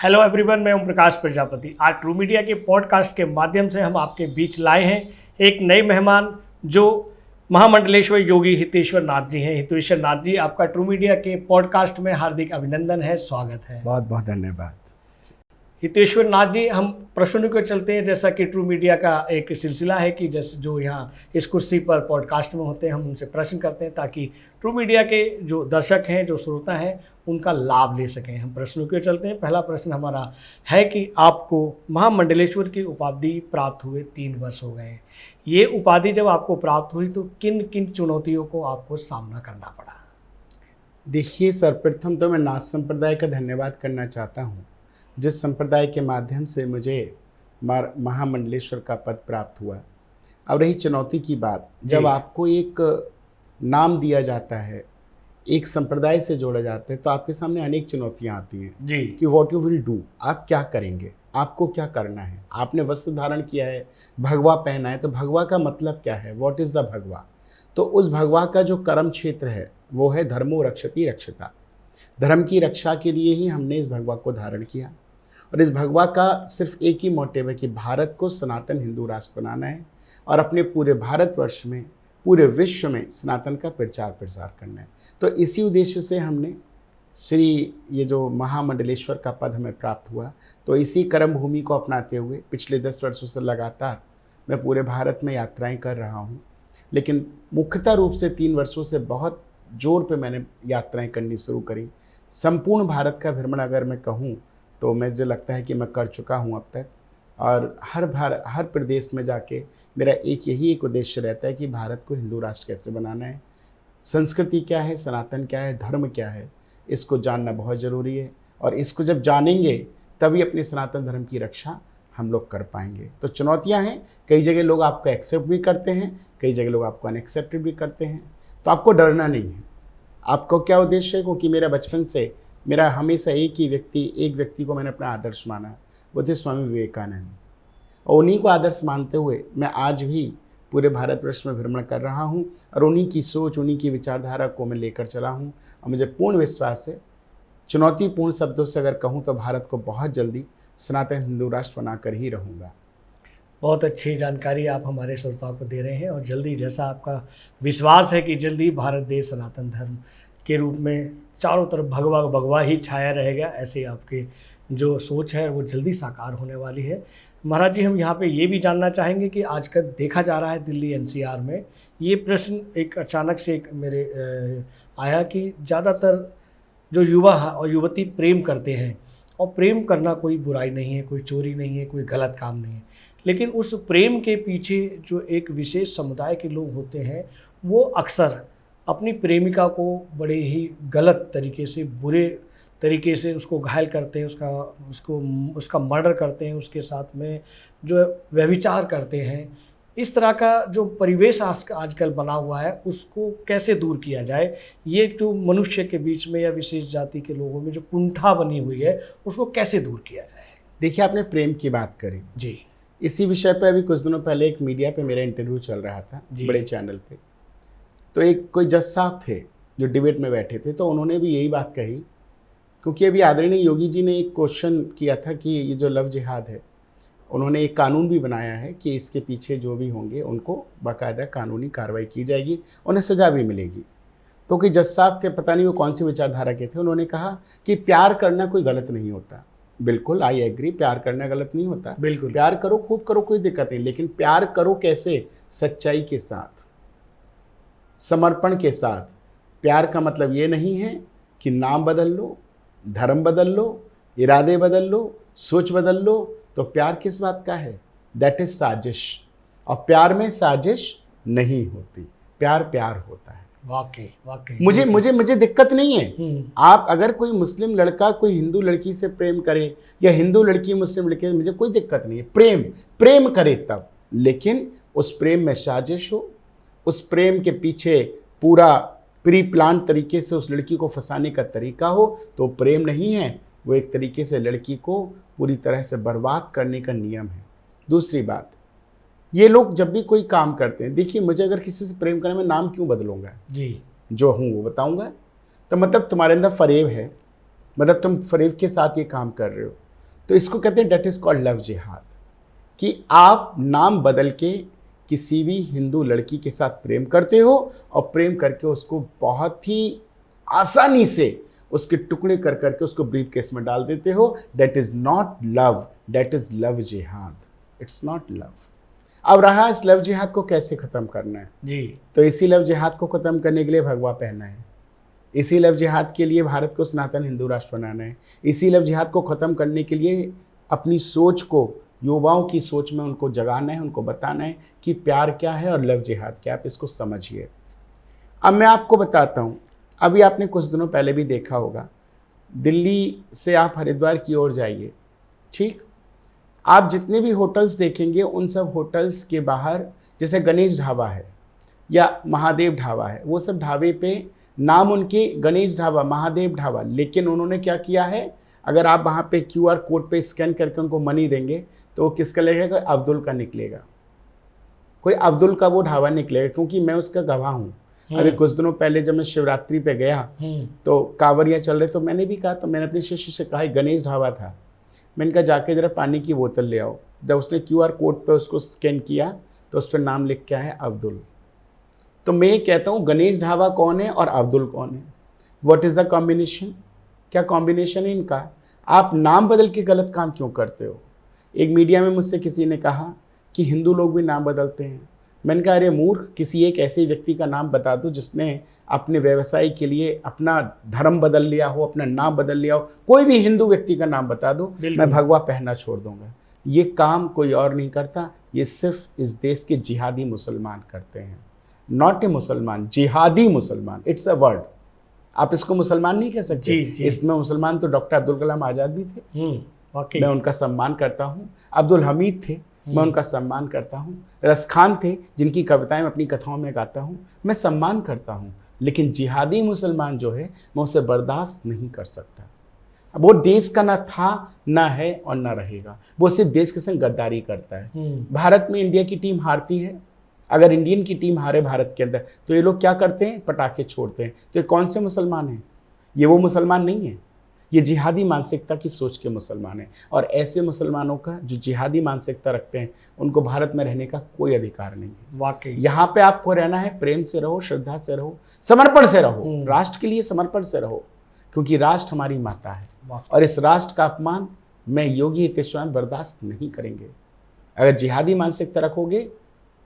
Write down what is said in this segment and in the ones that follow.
Hello everyone, मैं ओम प्रकाश प्रजापति। आज true media के पॉडकास्ट के माध्यम से हम आपके बीच लाए हैं एक नए मेहमान जो महामंडलेश्वर योगी हितेश्वर नाथ जी हैं। हितेश्वर नाथ जी, आपका ट्रू मीडिया के पॉडकास्ट में हार्दिक अभिनंदन है, स्वागत है। बहुत बहुत धन्यवाद। हितेश्वर नाथ जी, हम प्रश्नों को चलते हैं। जैसा कि ट्रू मीडिया का एक सिलसिला है कि जैसे जो यहाँ इस कुर्सी पर पॉडकास्ट में होते हैं, हम उनसे प्रश्न करते हैं ताकि ट्रू मीडिया के जो दर्शक हैं, जो श्रोता हैं, उनका लाभ ले सकें। हम प्रश्नों के चलते हैं। पहला प्रश्न हमारा है कि आपको महामंडलेश्वर की उपाधि प्राप्त हुए 3 वर्ष हो गए हैं। ये उपाधि जब आपको प्राप्त हुई तो किन किन चुनौतियों को आपको सामना करना पड़ा? देखिए, सर्वप्रथम तो मैं नाथ संप्रदाय का धन्यवाद करना चाहता हूँ, जिस संप्रदाय के माध्यम से मुझे महामंडलेश्वर का पद प्राप्त हुआ। अब रही चुनौती की बात, जब आपको एक नाम दिया जाता है, एक संप्रदाय से जोड़ा जाता है, तो आपके सामने अनेक चुनौतियाँ आती हैं जी कि व्हाट यू विल डू, आप क्या करेंगे, आपको क्या करना है। आपने वस्त्र धारण किया है, भगवा पहना है, तो भगवा का मतलब क्या है, व्हाट इज़ द भगवा। तो उस भगवा का जो कर्म क्षेत्र है वो है धर्मो रक्षति रक्षता। धर्म की रक्षा के लिए ही हमने इस भगवा को धारण किया, और इस भगवा का सिर्फ एक ही मोटिव है कि भारत को सनातन हिंदू राष्ट्र बनाना है और अपने पूरे भारतवर्ष में, पूरे विश्व में सनातन का प्रचार प्रसार करना है। तो इसी उद्देश्य से हमने ये जो महामंडलेश्वर का पद हमें प्राप्त हुआ, तो इसी कर्म भूमि को अपनाते हुए पिछले 10 वर्षों से लगातार मैं पूरे भारत में यात्राएं कर रहा हूं। लेकिन मुख्यतः रूप से 3 वर्षों से बहुत जोर पे मैंने यात्राएं करनी शुरू करी। संपूर्ण भारत का भ्रमण अगर मैं कहूँ तो मुझे लगता है कि मैं कर चुका हूँ अब तक। और हर प्रदेश में जाके मेरा एक उद्देश्य रहता है कि भारत को हिंदू राष्ट्र कैसे बनाना है, संस्कृति क्या है, सनातन क्या है, धर्म क्या है, इसको जानना बहुत ज़रूरी है। और इसको जब जानेंगे तभी अपने सनातन धर्म की रक्षा हम लोग कर पाएंगे। तो चुनौतियां हैं, कई जगह लोग आपको एक्सेप्ट भी करते हैं, कई जगह लोग आपको अनएक्सेप्टेड भी करते हैं। तो आपको डरना नहीं है। आपको क्या उद्देश्य है, क्योंकि मेरा बचपन से मेरा हमेशा एक व्यक्ति को मैंने अपना आदर्श माना, वो थे स्वामी विवेकानंद। और उन्हीं को आदर्श मानते हुए मैं आज भी पूरे भारतवर्ष में भ्रमण कर रहा हूँ, और उन्हीं की सोच, उन्हीं की विचारधारा को मैं लेकर चला हूँ। और मुझे पूर्ण विश्वास है, चुनौतीपूर्ण शब्दों से अगर कहूँ तो भारत को बहुत जल्दी सनातन हिंदू राष्ट्र बनाकर ही रहूँगा। बहुत अच्छी जानकारी आप हमारे श्रोताओं को दे रहे हैं, और जल्दी, जैसा आपका विश्वास है कि जल्दी भारत देश सनातन धर्म के रूप में चारों तरफ भगवा भगवा ही छाया रहेगा, ऐसे आपकी जो सोच है वो जल्दी साकार होने वाली है। महाराज जी, हम यहाँ पे ये भी जानना चाहेंगे कि आजकल देखा जा रहा है दिल्ली एनसीआर में, ये प्रश्न एक अचानक से एक मेरे आया कि ज़्यादातर जो युवा और युवती प्रेम करते हैं, और प्रेम करना कोई बुराई नहीं है, कोई चोरी नहीं है, कोई गलत काम नहीं है, लेकिन उस प्रेम के पीछे जो एक विशेष समुदाय के लोग होते हैं, वो अक्सर अपनी प्रेमिका को बड़े ही गलत तरीके से, बुरे तरीके से उसको घायल करते हैं, उसका मर्डर करते हैं, उसके साथ में जो व्यभिचार करते हैं। इस तरह का जो परिवेश आजकल बना हुआ है, उसको कैसे दूर किया जाए? ये जो मनुष्य के बीच में या विशेष जाति के लोगों में जो कुंठा बनी हुई है, उसको कैसे दूर किया जाए? देखिए, आपने प्रेम की बात करी जी। इसी विषय पे अभी कुछ दिनों पहले एक मीडिया पे मेरा इंटरव्यू चल रहा था, बड़े चैनल पे। तो एक कोई जज साहब थे जो डिबेट में बैठे थे, तो उन्होंने भी यही बात कही, क्योंकि अभी आदरणीय योगी जी ने एक क्वेश्चन किया था कि ये जो लव जिहाद है, उन्होंने एक कानून भी बनाया है कि इसके पीछे जो भी होंगे उनको बाकायदा कानूनी कार्रवाई की जाएगी, उन्हें सज़ा भी मिलेगी। तो कि जज साहब थे, पता नहीं वो कौन सी विचारधारा के थे, उन्होंने कहा कि प्यार करना कोई गलत नहीं होता। बिल्कुल, आई एग्री, प्यार करना गलत नहीं होता। बिल्कुल, प्यार करो, खूब करो, कोई दिक्कत नहीं, लेकिन प्यार करो कैसे? सच्चाई के साथ, समर्पण के साथ। प्यार का मतलब ये नहीं है कि नाम बदल लो, धर्म बदल लो, इरादे बदल लो, सोच बदल लो। तो प्यार किस बात का है? दैट इज साजिश। और प्यार में साजिश नहीं होती, प्यार प्यार होता है। वाकई मुझे दिक्कत नहीं है। आप अगर कोई मुस्लिम लड़का कोई हिंदू लड़की से प्रेम करे, या हिंदू लड़की मुस्लिम लड़की, मुझे कोई दिक्कत नहीं है। प्रेम करे तब, लेकिन उस प्रेम में साजिश हो, उस प्रेम के पीछे पूरा प्री प्लान तरीके से उस लड़की को फंसाने का तरीका हो, तो प्रेम नहीं है, वो एक तरीके से लड़की को पूरी तरह से बर्बाद करने का नियम है। दूसरी बात, ये लोग जब भी कोई काम करते हैं, देखिए, मुझे अगर किसी से प्रेम करना, मैं नाम क्यों बदलूंगा? जी, जो हूँ वो बताऊंगा। तो मतलब तुम्हारे अंदर फरेब है, मतलब तुम फरेब के साथ ये काम कर रहे हो। तो इसको कहते हैं डेट इज कॉल्ड लव जिहाद, कि आप नाम बदल के किसी भी हिंदू लड़की के साथ प्रेम करते हो और प्रेम करके उसको बहुत ही आसानी से उसके टुकड़े कर करके उसको ब्रीफ केस में डाल देते हो। Date is not love, date is love जिहाद, इट्स नॉट लव। अब रहा इस लव जिहाद को कैसे खत्म करना है जी, तो इसी लव जिहाद को खत्म करने के लिए भगवा पहनना है, इसी लव जिहाद के लिए भारत को सनातन हिंदू राष्ट्र बनाना है, इसी लव जिहाद को ख़त्म करने के लिए अपनी सोच को, युवाओं की सोच में उनको जगाना है, उनको बताना है कि प्यार क्या है और लव जिहाद क्या, आप इसको समझिए। अब मैं आपको बताता हूँ, अभी आपने कुछ दिनों पहले भी देखा होगा, दिल्ली से आप हरिद्वार की ओर जाइए, ठीक, आप जितने भी होटल्स देखेंगे उन सब होटल्स के बाहर, जैसे गणेश ढाबा है या महादेव ढाबा है, वो सब ढाबे पे नाम उनके गणेश ढाबा, महादेव ढाबा, लेकिन उन्होंने क्या किया है, अगर आप वहाँ पे QR कोड पे स्कैन करके उनको मनी देंगे तो वो किसका लगेगा, अब्दुल का निकलेगा, कोई अब्दुल का वो ढाबा निकलेगा, क्योंकि मैं उसका गवाह हूँ। अभी कुछ दिनों पहले जब मैं शिवरात्रि पे गया तो कांवरियाँ चल रहे, तो मैंने भी कहा, तो मैंने अपने शिष्य से कहा, गणेश ढाबा था, मैंने कहा जाके ज़रा पानी की बोतल ले आओ। जब उसने QR कोड पे उसको स्कैन किया तो उस पर नाम लिख के आया अब्दुल। तो मैं ये कहता हूँ, गणेश ढाबा कौन है और अब्दुल कौन है, व्हाट इज़ द कॉम्बिनेशन, क्या कॉम्बिनेशन है इनका? आप नाम बदल के गलत काम क्यों करते हो? एक मीडिया में मुझसे किसी ने कहा कि हिंदू लोग भी नाम बदलते हैं। मैंने कहा, अरे मूर्ख, किसी एक ऐसे व्यक्ति का नाम बता दो जिसने अपने व्यवसाय के लिए अपना धर्म बदल लिया हो, अपना नाम बदल लिया हो, कोई भी हिंदू व्यक्ति का नाम बता दो, मैं भगवा पहनना छोड़ दूंगा। ये काम कोई और नहीं करता, ये सिर्फ इस देश के जिहादी मुसलमान करते हैं। नॉट ए मुसलमान, जिहादी मुसलमान, इट्स अ वर्ड, आप इसको मुसलमान नहीं कह सकते। इसमें मुसलमान तो डॉक्टर अब्दुल कलाम आज़ाद भी थे, मैं उनका सम्मान करता हूँ। अब्दुल हमीद थे, मैं उनका सम्मान करता हूँ। रस खान थे, जिनकी कविताएं अपनी कथाओं में गाता हूँ, मैं सम्मान करता हूँ। लेकिन जिहादी मुसलमान जो है, मैं उसे बर्दाश्त नहीं कर सकता। अब वो देश का ना था, ना है और ना रहेगा, वो सिर्फ देश के संग गद्दारी करता है। भारत में इंडिया की टीम हारती है, अगर इंडियन की टीम हारे भारत के अंदर, तो ये लोग क्या करते हैं, पटाखे छोड़ते हैं। तो ये कौन से मुसलमान हैं? ये वो मुसलमान नहीं है, ये जिहादी मानसिकता की सोच के मुसलमान हैं। और ऐसे मुसलमानों का जो जिहादी मानसिकता रखते हैं, उनको भारत में रहने का कोई अधिकार नहीं है। वाकई यहाँ पे आपको रहना है, प्रेम से रहो, श्रद्धा से रहो, समर्पण से रहो, राष्ट्र के लिए समर्पण से रहो, क्योंकि राष्ट्र हमारी माता है और इस राष्ट्र का अपमान मैं योगी हितेश्वर बर्दाश्त नहीं करेंगे। अगर जिहादी मानसिकता रखोगे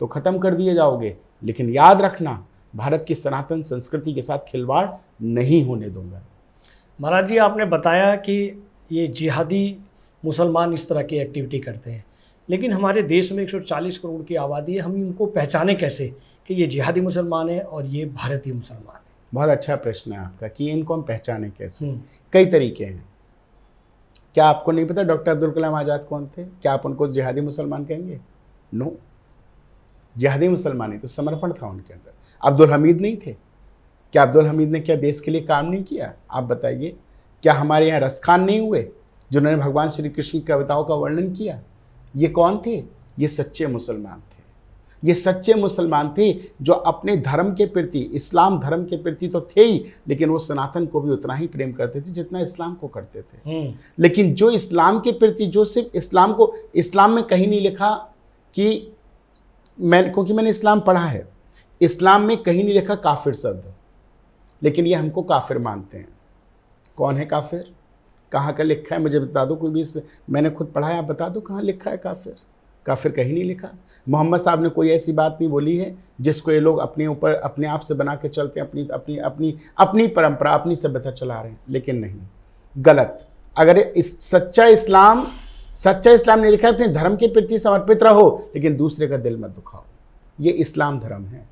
तो ख़त्म कर दिए जाओगे, लेकिन याद रखना, भारत की सनातन संस्कृति के साथ खिलवाड़ नहीं होने दूंगा। महाराज जी, आपने बताया कि ये जिहादी मुसलमान इस तरह की एक्टिविटी करते हैं, लेकिन हमारे देश में 140 करोड़ की आबादी है, हम इनको पहचाने कैसे कि ये जिहादी मुसलमान है और ये भारतीय मुसलमान है? बहुत अच्छा प्रश्न है आपका कि इनको हम पहचाने कैसे। कई तरीके हैं। क्या आपको नहीं पता डॉक्टर अब्दुल कलाम आज़ाद कौन थे? क्या आप उनको जिहादी मुसलमान कहेंगे? नो, जिहादी मुसलमान ही तो समर्पण था उनके अंदर। अब्दुल हमीद नहीं थे? क्या अब्दुल हमीद ने क्या देश के लिए काम नहीं किया? आप बताइए। क्या हमारे यहाँ रस खान नहीं हुए जिन्होंने भगवान श्री कृष्ण की कविताओं का वर्णन किया? ये कौन थे? ये सच्चे मुसलमान थे। ये सच्चे मुसलमान थे जो अपने धर्म के प्रति, इस्लाम धर्म के प्रति तो थे ही, लेकिन वो सनातन को भी उतना ही प्रेम करते थे जितना इस्लाम को करते थे। लेकिन जो इस्लाम के प्रति, जो सिर्फ इस्लाम को, इस्लाम में कहीं नहीं लिखा कि क्योंकि मैंने इस्लाम पढ़ा है, इस्लाम में कहीं नहीं लिखा काफिर शब्द, लेकिन ये हमको काफिर मानते हैं। कौन है काफिर? कहाँ का लिखा है? मुझे बता दो। कोई भी, मैंने खुद पढ़ा है, आप बता दो कहाँ लिखा है काफिर? काफिर कहीं नहीं लिखा। मोहम्मद साहब ने कोई ऐसी बात नहीं बोली है जिसको ये लोग अपने ऊपर, अपने आप से बना के चलते हैं, अपनी अपनी अपनी अपनी परंपरा, अपनी सभ्यता चला रहे हैं, लेकिन नहीं, गलत। अगर इस सच्चा इस्लाम ने लिखा है अपने धर्म के प्रति समर्पित रहो, लेकिन दूसरे का दिल मत दुखाओ, ये इस्लाम धर्म है।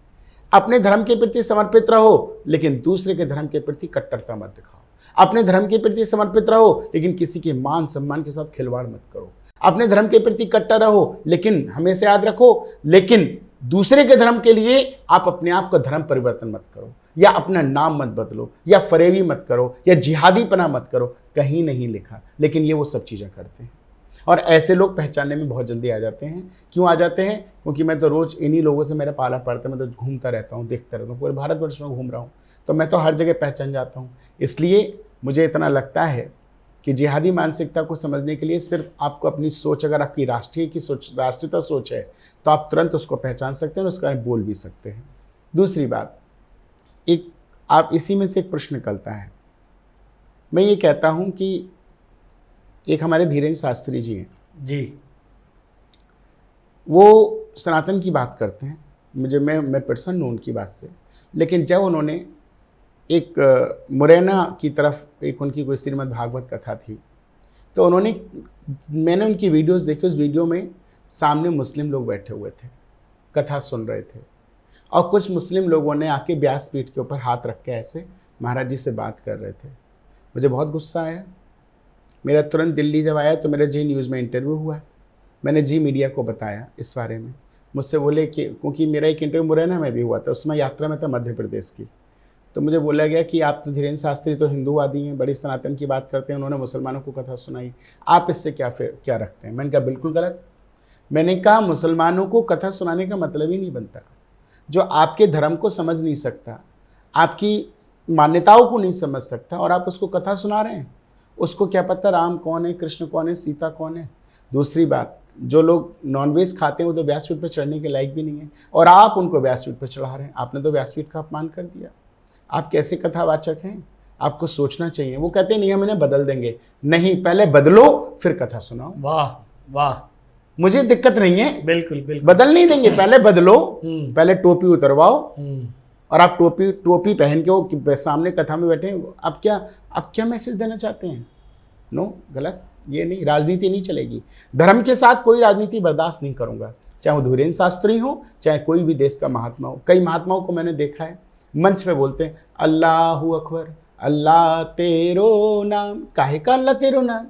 अपने धर्म के प्रति समर्पित रहो, लेकिन दूसरे के धर्म के प्रति कट्टरता मत दिखाओ। अपने धर्म के प्रति समर्पित रहो, लेकिन किसी के मान सम्मान के साथ खिलवाड़ मत करो। अपने धर्म के प्रति कट्टर रहो, लेकिन हमेशा याद रखो, लेकिन दूसरे के धर्म के लिए आप अपने आप का धर्म परिवर्तन मत करो, या अपना नाम मत बदलो, या फरेबी मत करो, या जिहादीपना मत करो। कहीं नहीं लिखा, लेकिन ये वो सब चीज़ें करते हैं। और ऐसे लोग पहचानने में बहुत जल्दी आ जाते हैं। क्यों आ जाते हैं? क्योंकि मैं तो रोज़ इन्हीं लोगों से मेरा पाला पड़ता है, मैं तो घूमता रहता हूँ, देखता रहता हूँ, पूरे भारतवर्ष में घूम रहा हूँ, तो मैं तो हर जगह पहचान जाता हूँ। इसलिए मुझे इतना लगता है कि जिहादी मानसिकता को समझने के लिए सिर्फ आपको अपनी सोच, अगर आपकी राष्ट्रीयता सोच है तो आप तुरंत उसको पहचान सकते हैं और उसका बोल भी सकते हैं। दूसरी बात, एक आप इसी में से एक प्रश्न निकलता है। मैं ये कहता हूँ कि एक हमारे धीरेन्द्र शास्त्री जी हैं जी, वो सनातन की बात करते हैं, मैं प्रसन्न हूँ उनकी बात से। लेकिन जब उन्होंने एक मुरैना की तरफ एक उनकी कोई श्रीमद् भागवत कथा थी, तो मैंने उनकी वीडियोस देखी। उस वीडियो में सामने मुस्लिम लोग बैठे हुए थे, कथा सुन रहे थे, और कुछ मुस्लिम लोगों ने आके व्यासपीठ के ऊपर हाथ रख के ऐसे महाराज जी से बात कर रहे थे। मुझे बहुत गुस्सा आया। मेरा तुरंत दिल्ली जब आया तो मेरा जी न्यूज़ में इंटरव्यू हुआ। मैंने जी मीडिया को बताया इस बारे में। मुझसे बोले कि क्योंकि मेरा एक इंटरव्यू मुरैना में भी हुआ था, उसमें यात्रा में था मध्य प्रदेश की, तो मुझे बोला गया कि आप तो धीरेन्द्र शास्त्री तो हिंदूवादी हैं, बड़ी सनातन की बात करते हैं, उन्होंने मुसलमानों को कथा सुनाई, आप इससे क्या रखते हैं? मैंने कहा बिल्कुल गलत। मैंने कहा मुसलमानों को कथा सुनाने का मतलब ही नहीं बनता। जो आपके धर्म को समझ नहीं सकता, आपकी मान्यताओं को नहीं समझ सकता, और आप उसको कथा सुना रहे हैं, उसको क्या पता राम कौन है, कृष्ण कौन है, सीता कौन है। दूसरी बात, जो लोग नॉनवेज खाते हैं वो तो व्यासपीठ पर चढ़ने के लायक भी नहीं है, और आप उनको व्यासपीठ पर चढ़ा रहे हैं। आपने तो व्यासपीठ का अपमान कर दिया। आप कैसे कथावाचक हैं? आपको सोचना चाहिए। वो कहते हैं नहीं, हम इन्हें बदल देंगे। नहीं, पहले बदलो फिर कथा सुनाओ। वाह वाह, मुझे दिक्कत नहीं है, बिल्कुल बिल्कुल, बदल नहीं देंगे, पहले बदलो, पहले टोपी उतरवाओ। और आप टोपी पहन के वो सामने कथा में बैठे हैं, आप क्या मैसेज देना चाहते हैं? नो, गलत। ये नहीं, राजनीति नहीं चलेगी। धर्म के साथ कोई राजनीति बर्दाश्त नहीं करूंगा, चाहे वो धीरेन्द्र शास्त्री हो, चाहे कोई भी देश का महात्मा हो। कई महात्माओं को मैंने देखा है मंच पे बोलते हैं अल्लाहू अकबर, अल्लाह तेरो नाम। काहे का अल्लाह तेरो नाम?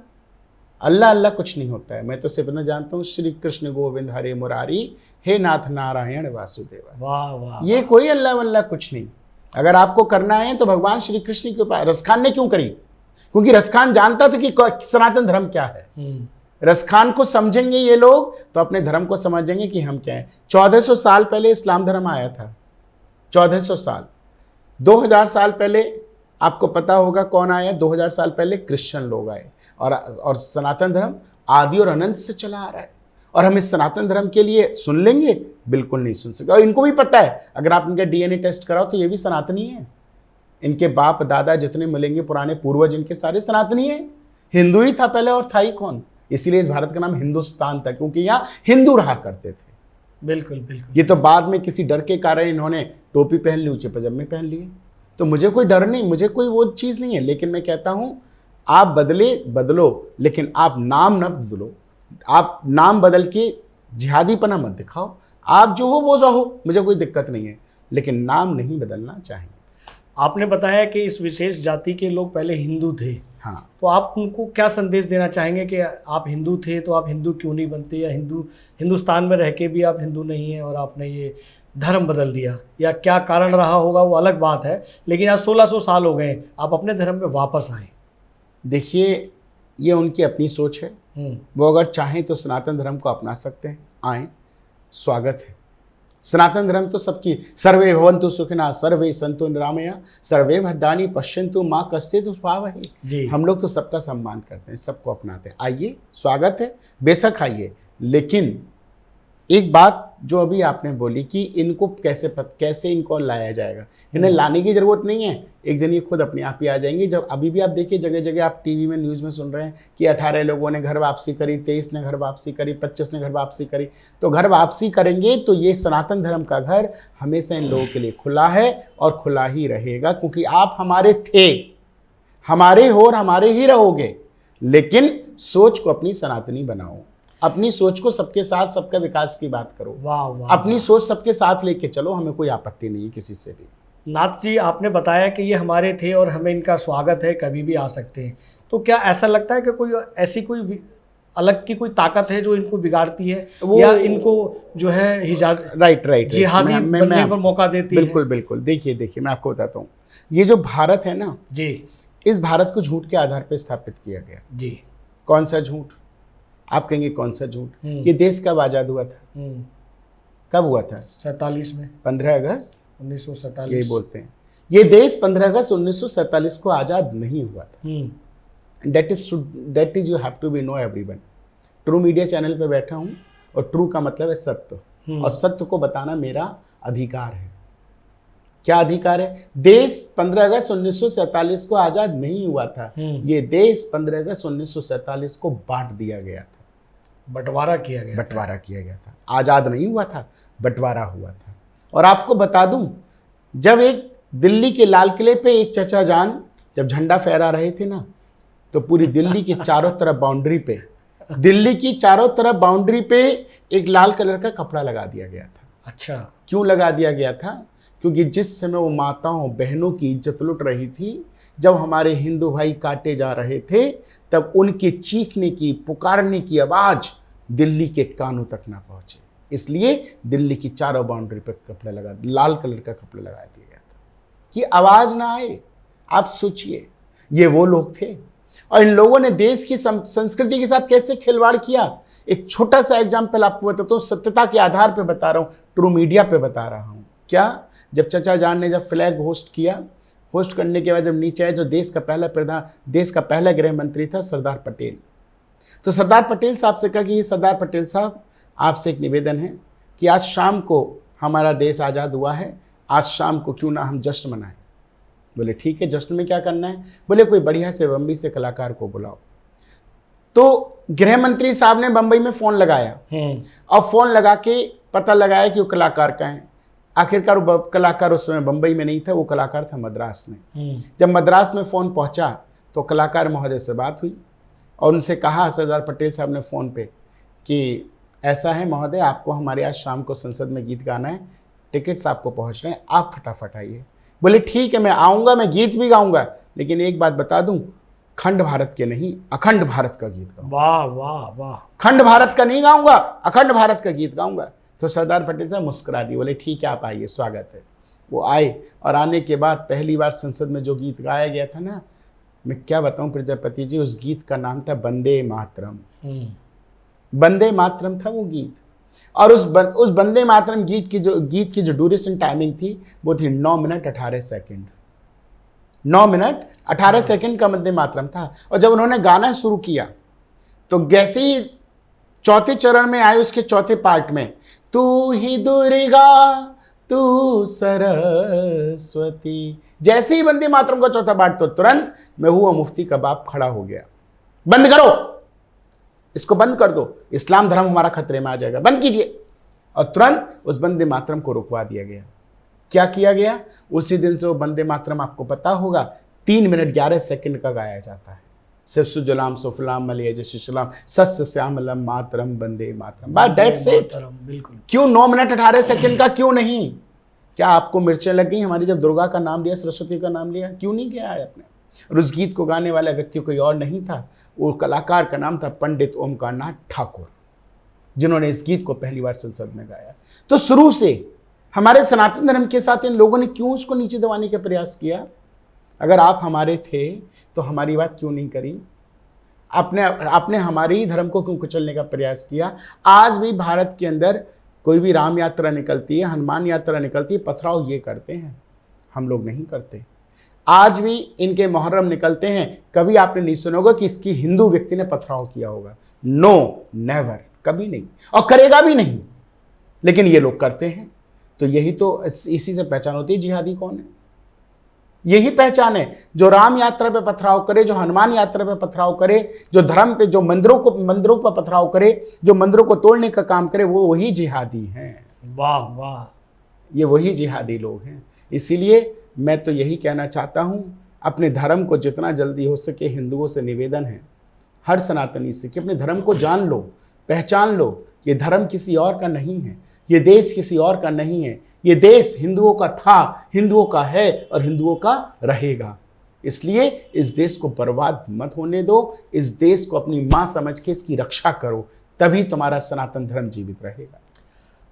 अल्लाह अल्लाह कुछ नहीं होता है। मैं तो सिर्फ न जानता हूँ श्री कृष्ण गोविंद हरे मुरारी, हे नाथ नारायण वासुदेवा। वाह वाह, ये कोई अल्लाह वल्लाह कुछ नहीं। अगर आपको करना है तो भगवान श्री कृष्ण के ऊपर। रसखान ने क्यों करी? क्योंकि रसखान जानता था कि सनातन धर्म क्या है। रसखान को समझेंगे ये लोग तो अपने धर्म को समझेंगे कि हम क्या है। 1400 साल पहले इस्लाम धर्म आया था। 1400 साल, 2000 साल पहले आपको पता होगा कौन आया? 2000 साल पहले क्रिश्चियन लोग आए। और सनातन धर्म आदि और अनंत से चला आ रहा है। और हम इस सनातन धर्म के लिए सुन लेंगे? बिल्कुल नहीं सुन सकते। और इनको भी पता है, अगर आप इनका डीएनए टेस्ट कराओ तो ये भी सनातनी है। इनके बाप दादा जितने मिलेंगे पुराने पूर्वज, इनके सारे सनातनी है। हिंदू ही था पहले, और था ही कौन? इसीलिए इस भारत का नाम हिंदुस्तान था, क्योंकि यहाँ हिंदू रहा करते थे। बिल्कुल बिल्कुल। ये तो बाद में किसी डर के कारण इन्होंने टोपी पहन ली, ऊंचे पजामे पहन लिए। तो मुझे कोई डर नहीं, मुझे कोई वो चीज़ नहीं है। लेकिन मैं कहता हूँ आप बदलो, लेकिन आप नाम न बदलो। आप नाम बदल के जिहादीपना मत दिखाओ। आप जो हो वो रहो, मुझे कोई दिक्कत नहीं है, लेकिन नाम नहीं बदलना चाहिए। आपने बताया कि इस विशेष जाति के लोग पहले हिंदू थे। हाँ, तो आप उनको क्या संदेश देना चाहेंगे कि आप हिंदू थे तो आप हिंदू क्यों नहीं बनते, या हिंदुस्तान में रह के भी आप हिंदू नहीं हैं और आपने ये धर्म बदल दिया, या क्या कारण रहा होगा वो अलग बात है। लेकिन आज 1600 साल हो गए, आप अपने धर्म में वापस आए। देखिए, ये उनकी अपनी सोच है। वो अगर चाहें तो सनातन धर्म को अपना सकते हैं, आएँ, स्वागत है। सनातन धर्म तो सबकी। सर्वे भवन्तु सुखिनः, सर्वे सन्तु निरामया, सर्वे भद्राणि पश्यन्तु मा कश्चित् दुष्प्रापः। हम लोग तो सबका सम्मान करते हैं, सबको अपनाते हैं। आइए, स्वागत है, बेशक आइए। लेकिन एक बात जो अभी आपने बोली कि इनको कैसे इनको लाया जाएगा, इन्हें लाने की ज़रूरत नहीं है। एक दिन ये खुद अपने आप ही आ जाएंगे। जब अभी भी आप देखिए जगह जगह आप टीवी में न्यूज़ में सुन रहे हैं कि 18 लोगों ने घर वापसी करी, 23 ने घर वापसी करी, 25 ने घर वापसी करी। तो घर वापसी करेंगे तो ये सनातन धर्म का घर हमेशा इन लोगों के लिए खुला है और खुला ही रहेगा, क्योंकि आप हमारे थे, हमारे हो और हमारे ही रहोगे। लेकिन सोच को अपनी सनातनी बनाओ, अपनी सोच को सबके साथ, सबका विकास की बात करो। वाह वाह, अपनी सोच सबके साथ लेके चलो, हमें कोई आपत्ति नहीं है किसी से भी। नाथ जी, आपने बताया कि ये हमारे थे और हमें इनका स्वागत है, कभी भी आ सकते हैं। तो क्या ऐसा लगता है कि कोई ऐसी कोई अलग की कोई ताकत है जो इनको बिगाड़ती है, या इनको जो है राइट जिहादी बनने पर मौका देती है? बिल्कुल। देखिए मैं आपको बताता हूँ, ये जो भारत है ना जी, इस भारत को झूठ के आधार पर स्थापित किया गया जी। कौन सा झूठ? आप कहेंगे कौन सा झूठ? ये देश कब आज़ाद हुआ था? कब हुआ था? 47 में, 15 अगस्त 1947। यही बोलते हैं। ये देश 15 अगस्त 1947 को आज़ाद नहीं हुआ था। That is you have to be know everyone. True media channel पे बैठा हूँ और ट्रू का मतलब है सत्य, और सत्य को बताना मेरा अधिकार है। क्या अधिकार है? देश 15 अगस्त 1947 को आजाद नहीं हुआ था, ये देश 15 अगस्त 1947 को बांट दिया गया था, बंटवारा किया गया था। आजाद नहीं हुआ था, बंटवारा हुआ था। और आपको बता दूं, जब एक दिल्ली के लाल किले पे एक चचा जान जब झंडा फहरा रहे थे ना, तो पूरी दिल्ली की चारों तरफ बाउंड्री पे एक लाल कलर का कपड़ा लगा दिया गया था। अच्छा, क्यों लगा दिया गया था? क्योंकि जिस समय वो माताओं बहनों की इज्जत लुट रही थी, जब हमारे हिंदू भाई काटे जा रहे थे, तब उनके चीखने की, पुकारने की आवाज दिल्ली के कानों तक ना पहुंचे, इसलिए दिल्ली की चारों बाउंड्री पर कपड़ा लगा, लाल कलर का कपड़ा लगा दिया गया था कि आवाज ना आए। आप सोचिए, ये वो लोग थे, और इन लोगों ने देश की संस्कृति के साथ कैसे खिलवाड़ किया। एक छोटा सा एग्जाम्पल आपको बताता हूँ, सत्यता के आधार पे बता रहा हूँ, ट्रू मीडिया पे बता रहा हूँ। क्या? जब चचा जान ने जब फ्लैग होस्ट किया, होस्ट करने के बाद जब नीचे आए, जो देश का पहला गृह मंत्री था सरदार पटेल, तो सरदार पटेल साहब से कहा कि सरदार पटेल साहब, आपसे एक निवेदन है कि आज शाम को हमारा देश आज़ाद हुआ है, आज शाम को क्यों ना हम जश्न मनाएं। बोले ठीक है, जश्न में क्या करना है? बोले कोई बढ़िया से बम्बई से कलाकार को बुलाओ। तो गृह मंत्री साहब ने बम्बई में फ़ोन लगाया, और फ़ोन लगा के पता लगाया कि वो कलाकार का है। आखिरकार वो कलाकार उस समय बम्बई में नहीं था, वो कलाकार था मद्रास में। जब मद्रास में फ़ोन पहुंचा तो कलाकार महोदय से बात हुई, और उनसे कहा सरदार पटेल साहब ने फ़ोन पे कि ऐसा है महोदय, आपको हमारे आज शाम को संसद में गीत गाना है, टिकट्स आपको पहुंच रहे हैं, आप फटाफट आइए। बोले ठीक है, मैं आऊँगा, मैं गीत भी गाऊँगा, लेकिन एक बात बता दूँ, खंड भारत के नहीं, अखंड भारत का गीत गाऊंगा। वाह वाह वाह, खंड भारत का नहीं गाऊंगा, अखंड भारत का गीत गाऊंगा। तो सरदार पटेल साहब मुस्कुरा दिए, बोले ठीक है आप आइए, स्वागत है। वो आए, और आने के बाद पहली बार संसद में जो गीत गाया गया था ना, मैं क्या बताऊं प्रजापति जी, उस गीत का नाम था वंदे मातरम। वंदे मातरम था वो गीत, और उस वंदे मातरम गीत की जो ड्यूरेशन टाइमिंग थी, वो थी 9 मिनट 18 सेकेंड। 9 मिनट 18 सेकेंड का वंदे मातरम था। और जब उन्होंने गाना शुरू किया, तो जैसे ही चौथे चरण में आए, उसके चौथे पार्ट में, तू ही दुर्गा तू सरस्वती, जैसे ही वंदे मातरम का चौथा पार्ट, तो तुरंत मैं हुआ मुफ्ती का बाप खड़ा हो गया, बंद करो इसको, बंद कर दो, इस्लाम धर्म हमारा खतरे में आ जाएगा, बंद कीजिए। और तुरंत उस वंदे मातरम को रुकवा दिया गया। क्या किया गया? उसी दिन से वो वंदे मातरम, आपको पता होगा, 3 मिनट 11 सेकंड का गाया जाता है। सिर्फ सुजलाम सुफलाम मलय जयश्रीलाम सस्य श्यामलम मातरम वंदे मातरम, बस दैट्स इट। बिल्कुल। क्यों 9 मिनट 18 सेकंड का क्यों नहीं? क्या आपको मिर्चें लग गई हमारी जब दुर्गा का नाम लिया, सरस्वती का नाम लिया? क्यों नहीं किया है आपने? और उस गीत को गाने वाला व्यक्ति कोई और नहीं था, वो कलाकार का नाम था पंडित ओमकार नाथ ठाकुर, जिन्होंने इस गीत को पहली बार संसद में गाया। तो शुरू से हमारे सनातन धर्म के साथ इन लोगों ने क्यों उसको नीचे दबाने का प्रयास किया? अगर आप हमारे थे तो हमारी बात क्यों नहीं करी? आपने हमारे ही धर्म को क्यों कुचलने का प्रयास किया? आज भी भारत के अंदर कोई भी राम यात्रा निकलती है, हनुमान यात्रा निकलती है, पथराव ये करते हैं, हम लोग नहीं करते। आज भी इनके मुहर्रम निकलते हैं, कभी आपने नहीं सुना होगा कि इसकी हिंदू व्यक्ति ने पथराव किया होगा। नो, नेवर, कभी नहीं, और करेगा भी नहीं, लेकिन ये लोग करते हैं। तो यही तो, इसी से पहचान होती है जिहादी कौन है। यही पहचान है, जो राम यात्रा पे पथराव करे, जो हनुमान यात्रा पे पथराव करे, जो धर्म पे, जो मंदिरों पर पथराव करे, जो मंदिरों को तोड़ने का काम करे, वो वही जिहादी हैं। वाह वाह, ये वही जिहादी लोग हैं। इसीलिए मैं तो यही कहना चाहता हूँ, अपने धर्म को जितना जल्दी हो सके, हिंदुओं से निवेदन है, हर सनातनी से, कि अपने धर्म को जान लो, पहचान लो। ये धर्म किसी और का नहीं है, ये देश किसी और का नहीं है, ये देश हिंदुओं का था, हिंदुओं का है और हिंदुओं का रहेगा। इसलिए इस देश को बर्बाद मत होने दो, इस देश को अपनी माँ समझ के इसकी रक्षा करो, तभी तुम्हारा सनातन धर्म जीवित रहेगा।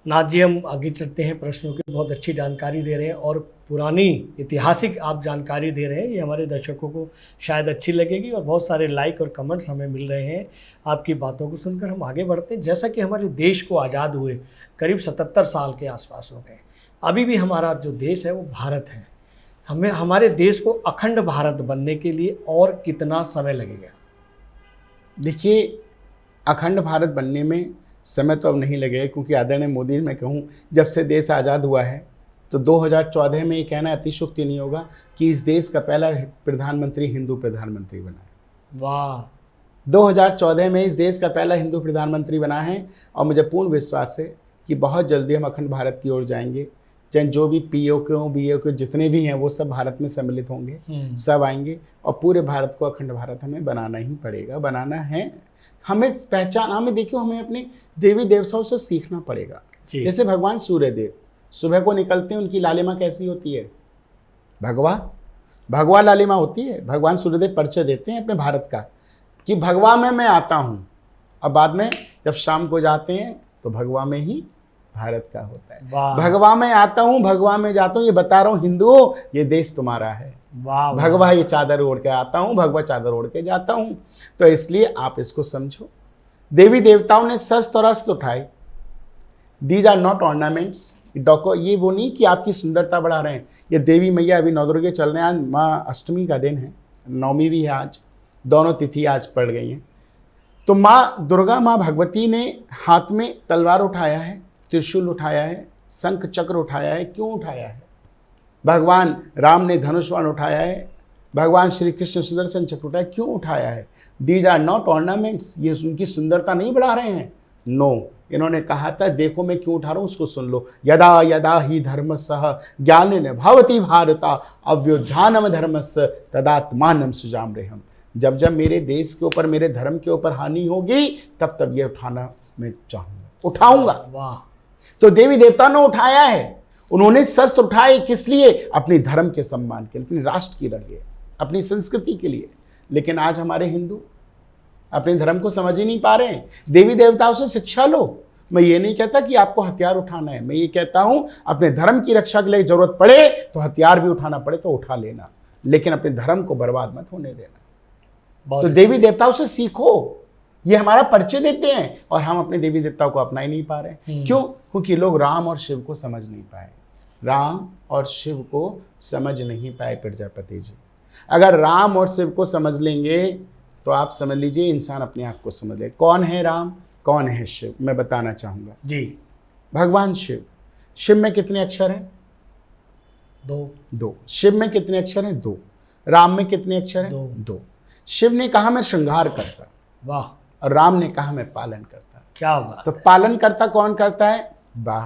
नाथ जी, हम आगे चलते हैं प्रश्नों की। बहुत अच्छी जानकारी दे रहे हैं और पुरानी ऐतिहासिक आप जानकारी दे रहे हैं, ये हमारे दर्शकों को शायद अच्छी लगेगी, और बहुत सारे लाइक और कमेंट्स हमें मिल रहे हैं आपकी बातों को सुनकर। हम आगे बढ़ते हैं। जैसा कि हमारे देश को आज़ाद हुए करीब 77 साल के आसपास हो गए, अभी भी हमारा जो देश है वो भारत है। हमें हमारे देश को अखंड भारत बनने के लिए और कितना समय लगेगा? देखिए, अखंड भारत बनने में समय तो अब नहीं लगेगा, क्योंकि आदरणीय मोदी, मैं कहूँ जब से देश आज़ाद हुआ है तो 2014 में ये कहना अतिशयोक्ति नहीं होगा कि इस देश का पहला प्रधानमंत्री हिंदू प्रधानमंत्री बना है। वाह। 2014 में इस देश का पहला हिंदू प्रधानमंत्री बना है, और मुझे पूर्ण विश्वास है कि बहुत जल्दी हम अखंड भारत की ओर जाएंगे। चाहे जो भी पीओके बीओके जितने भी हैं वो सब भारत में सम्मिलित होंगे, सब आएंगे, और पूरे भारत को अखंड भारत हमें बनाना ही पड़ेगा, बनाना है। हमें पहचान, हमें देखियो, हमें अपने देवी देवताओं से सीखना पड़ेगा। जैसे भगवान सूर्यदेव सुबह को निकलते हैं, उनकी लालिमा कैसी होती है? भगवा लालिमा होती है। भगवान सूर्यदेव परिचय देते हैं अपने भारत का कि भगवा में मैं आता हूँ, और बाद में जब शाम को जाते हैं तो भगवा में ही भारत का होता है। भगवा में आता हूँ, भगवा में जाता हूँ, ये बता रहा हूँ हिंदुओं, ये देश तुम्हारा है। भगवा ये चादर ओढ़ के आता हूँ, भगवा चादर ओढ़ के जाता हूँ। तो इसलिए आप इसको समझो। देवी देवताओं ने शस्त्र और अस्त्र उठाए। These are not ornaments. ये वो नहीं कि आपकी सुंदरता बढ़ा रहे हैं। ये देवी मैया अभी नवदुर्गे चल रहे हैं। आज माँ अष्टमी का दिन है, नवमी भी है आज, दोनों तिथि आज पड़ गई हैं। तो माँ दुर्गा, माँ भगवती ने हाथ में तलवार उठाया है, त्रिशूल उठाया है, शंख चक्र उठाया है। क्यों उठाया है? भगवान राम ने धनुष बाण उठाया है, भगवान श्री कृष्ण सुदर्शन चक्र उठाया। क्यों उठाया है? These are not ornaments. ये उनकी सुंदरता नहीं बढ़ा रहे हैं, नो। इन्होंने कहा था, देखो मैं क्यों उठा रहा हूँ, उसको सुन लो। यदा यदा ही धर्मसः ज्ञानेन भवति भारता अव्युत्थानम धर्मस्य तदात्मानं सृजाम्यहम्। जब जब मेरे देश के ऊपर, मेरे धर्म के ऊपर हानि होगी, तब तब ये उठाना मैं चाहूँगा, उठाऊंगा। वाह। तो देवी देवता ने उठाया है। उन्होंने शस्त्र उठाए किस लिए? अपने धर्म के सम्मान के लिए, अपने राष्ट्र के लिए, अपनी संस्कृति के लिए। लेकिन आज हमारे हिंदू अपने धर्म को समझ ही नहीं पा रहे हैं। देवी देवताओं से शिक्षा लो। मैं ये नहीं कहता कि आपको हथियार उठाना है, मैं ये कहता हूं अपने धर्म की रक्षा के लिए जरूरत पड़े तो हथियार भी उठाना पड़े तो उठा लेना, लेकिन अपने धर्म को बर्बाद मत होने देना। तो देवी देवताओं से सीखो। ये हमारा परिचय देते हैं और हम अपने देवी देवताओं को अपना ही नहीं पा रहे। क्यों? क्योंकि लोग राम और शिव को समझ नहीं पाए। राम और शिव को समझ नहीं पाए प्रजापति जी। अगर राम और शिव को समझ लेंगे तो आप समझ लीजिए इंसान अपने आप को समझ ले। कौन है राम, कौन है शिव, मैं बताना चाहूंगा जी। भगवान शिव, शिव में कितने अक्षर हैं? दो। शिव में कितने अक्षर हैं? 2। राम में कितने अक्षर हैं? 2। शिव ने कहा मैं श्रृंगार करता, वाह, और राम ने कहा मैं पालन करता। क्या बात। तो पालन करता कौन करता है? वाह,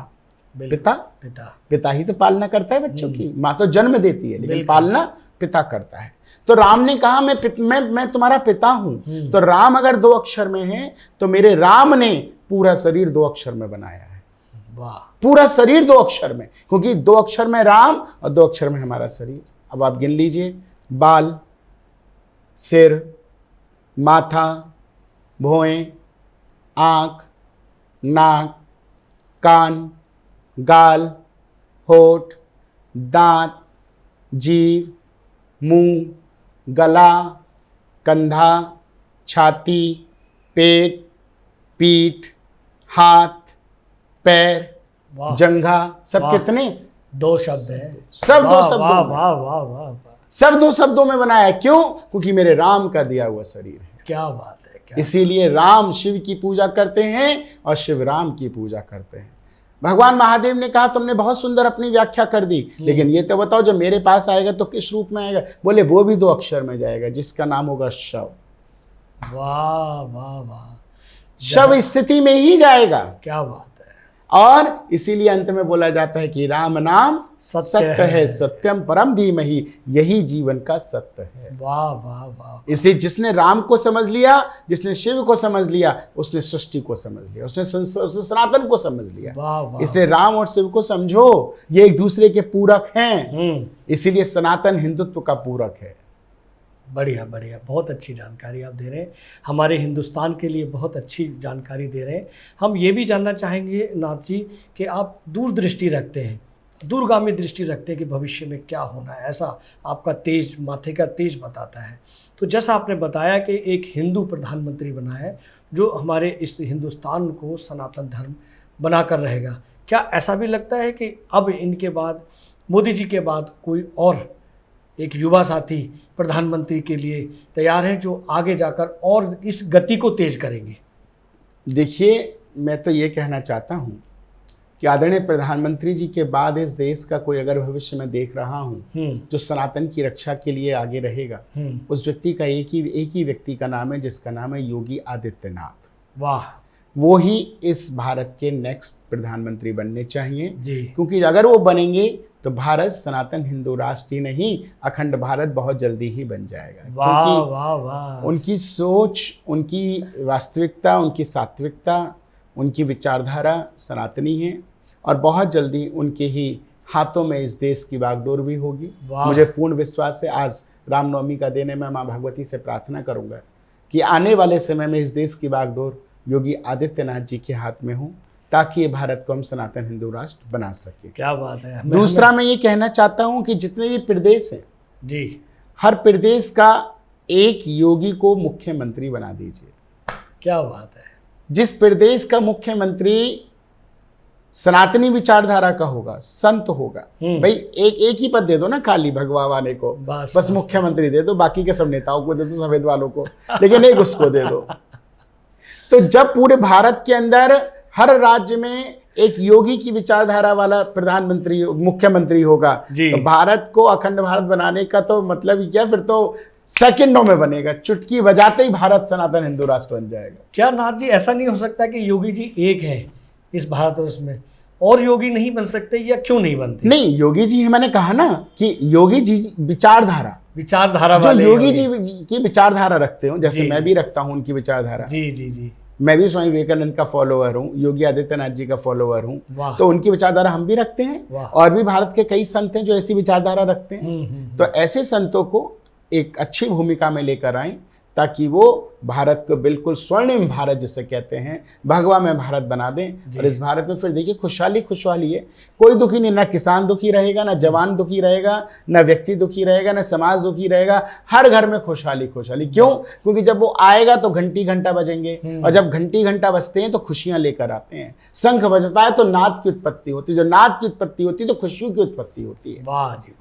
पिता ही तो पालना करता है बच्चों की। माँ तो जन्म देती है, लेकिन पालना पिता करता है। तो राम ने कहा मैं तुम्हारा पिता हूं। तो राम अगर 2 अक्षर में है तो मेरे राम ने पूरा शरीर 2 अक्षर में बनाया है। वाह। पूरा शरीर 2 अक्षर में, क्योंकि 2 अक्षर में राम और 2 अक्षर में हमारा शरीर। अब आप गिन लीजिए, बाल, सिर, माथा, भौएं, आंख, नाक, कान, गाल, होठ, दांत, जीभ, मुंह, गला, कंधा, छाती, पेट, पीठ, हाथ, पैर, जंघा, सब कितने? 2 शब्द हैं। सब 2 शब्दों में। वाह वाह वाह। सब 2 शब्दों में बनाया। क्यों? क्योंकि मेरे राम का दिया हुआ शरीर है। क्या बात है। इसीलिए राम शिव की पूजा करते हैं और शिव राम की पूजा करते हैं। भगवान महादेव ने कहा तुमने बहुत सुंदर अपनी व्याख्या कर दी, लेकिन ये तो बताओ जब मेरे पास आएगा तो किस रूप में आएगा? बोले वो भी 2 अक्षर में जाएगा, जिसका नाम होगा शव। वाह वाह वाह। शव स्थिति में ही जाएगा। क्या बात है। और इसीलिए अंत में बोला जाता है कि राम नाम सत्य है, सत्यम परम धीमहि, यही जीवन का सत्य है। वाह वाह वाह। इसलिए जिसने राम को समझ लिया, जिसने शिव को समझ लिया, उसने सृष्टि को समझ लिया, उसने सनातन को समझ लिया। वाह वाह। इसलिए राम और शिव को समझो, ये एक दूसरे के पूरक हैं। इसीलिए सनातन हिंदुत्व का पूरक है। बढ़िया बढ़िया, बहुत अच्छी जानकारी आप दे रहे हैं, हमारे हिंदुस्तान के लिए बहुत अच्छी जानकारी दे रहे हैं। हम ये भी जानना चाहेंगे नाथ जी कि आप दूरदृष्टि रखते हैं, दूरगामी दृष्टि रखते हैं कि भविष्य में क्या होना है, ऐसा आपका तेज, माथे का तेज बताता है। तो जैसा आपने बताया कि एक हिंदू प्रधानमंत्री बना है जो हमारे इस हिंदुस्तान को सनातन धर्म बनाकर रहेगा, क्या ऐसा भी लगता है कि अब इनके बाद, मोदी जी के बाद, कोई और एक युवा साथी प्रधानमंत्री के लिए तैयार हैं जो आगे जाकर और इस गति को तेज करेंगे? देखिए, मैं तो ये कहना चाहता हूँ कि आदरणीय प्रधानमंत्री जी के बाद इस देश का कोई अगर भविष्य में देख रहा हूँ जो सनातन की रक्षा के लिए आगे रहेगा, उस व्यक्ति का एक ही व्यक्ति का नाम है, जिसका नाम है योगी आदित्यनाथ। वाह! वो ही इस भारत के नेक्स्ट प्रधानमंत्री बनने चाहिए जी। क्योंकि अगर वो बनेंगे तो भारत सनातन हिंदू राष्ट्र ही नहीं, अखंड भारत बहुत जल्दी ही बन जाएगा। वाह क्योंकि वाह वाह! उनकी सोच, उनकी वास्तविकता, उनकी सात्विकता, उनकी विचारधारा सनातनी है और बहुत जल्दी उनके ही हाथों में इस देश की बागडोर भी होगी। मुझे पूर्ण विश्वास है। आज रामनवमी का दिन है, मैं माँ भगवती से प्रार्थना करूंगा कि आने वाले समय में इस देश की बागडोर योगी आदित्यनाथ जी के हाथ में हो, ताकि ये भारत को हम सनातन हिंदू राष्ट्र बना सके। क्या बात है। दूसरा मैं ये कहना चाहता हूँ कि जितने भी प्रदेश हैं जी, हर प्रदेश का एक योगी को मुख्यमंत्री बना दीजिए। क्या बात है। जिस प्रदेश का मुख्यमंत्री सनातनी विचारधारा का होगा, संत होगा, भाई एक ही पद दे दो ना, खाली भगवा वाले को बस मुख्यमंत्री दे दो, बाकी के सब नेताओं को दे दो, सफेद वालों को, लेकिन एक उसको दे दो। तो जब पूरे भारत के अंदर हर राज्य में एक योगी की विचारधारा वाला प्रधानमंत्री मुख्यमंत्री होगा तो भारत को अखंड भारत बनाने का तो मतलब ही क्या, फिर तो सेकंडों में बनेगा, चुटकी बजाते ही भारत सनातन हिंदू राष्ट्र बन जाएगा। क्या नाथ जी, ऐसा नहीं हो सकता कि योगी जी एक है इस भारतवर्ष में, और योगी नहीं बन सकते, या क्यों नहीं बनते? नहीं, योगी जी मैंने कहा ना कि योगी जी विचारधारा वाले जो योगी जी की विचारधारा रखते हो, जैसे मैं भी रखता हूँ उनकी विचारधारा। जी जी जी। मैं भी स्वामी विवेकानंद का फॉलोअर हूँ, योगी आदित्यनाथ जी का फॉलोअर हूँ, तो उनकी विचारधारा हम भी रखते हैं और भी भारत के कई संत हैं जो ऐसी विचारधारा रखते हैं। तो ऐसे संतों को एक अच्छी भूमिका में लेकर आए ताकि वो भारत को बिल्कुल स्वर्णिम भारत जिसे कहते हैं, भगवा में भारत बना दें। और इस भारत में फिर देखिए खुशहाली है, कोई दुखी नहीं, ना किसान दुखी रहेगा, ना जवान दुखी रहेगा, ना व्यक्ति दुखी रहेगा, ना समाज दुखी रहेगा, हर घर में खुशहाली। क्यों? क्योंकि जब वो आएगा तो घंटी घंटा बजेंगे, और जब घंटी घंटा बजते हैं तो खुशियां लेकर आते हैं। शंख बजता है तो नाद की उत्पत्ति होती है, जो नाद की उत्पत्ति होती है तो खुशियों की उत्पत्ति होती है।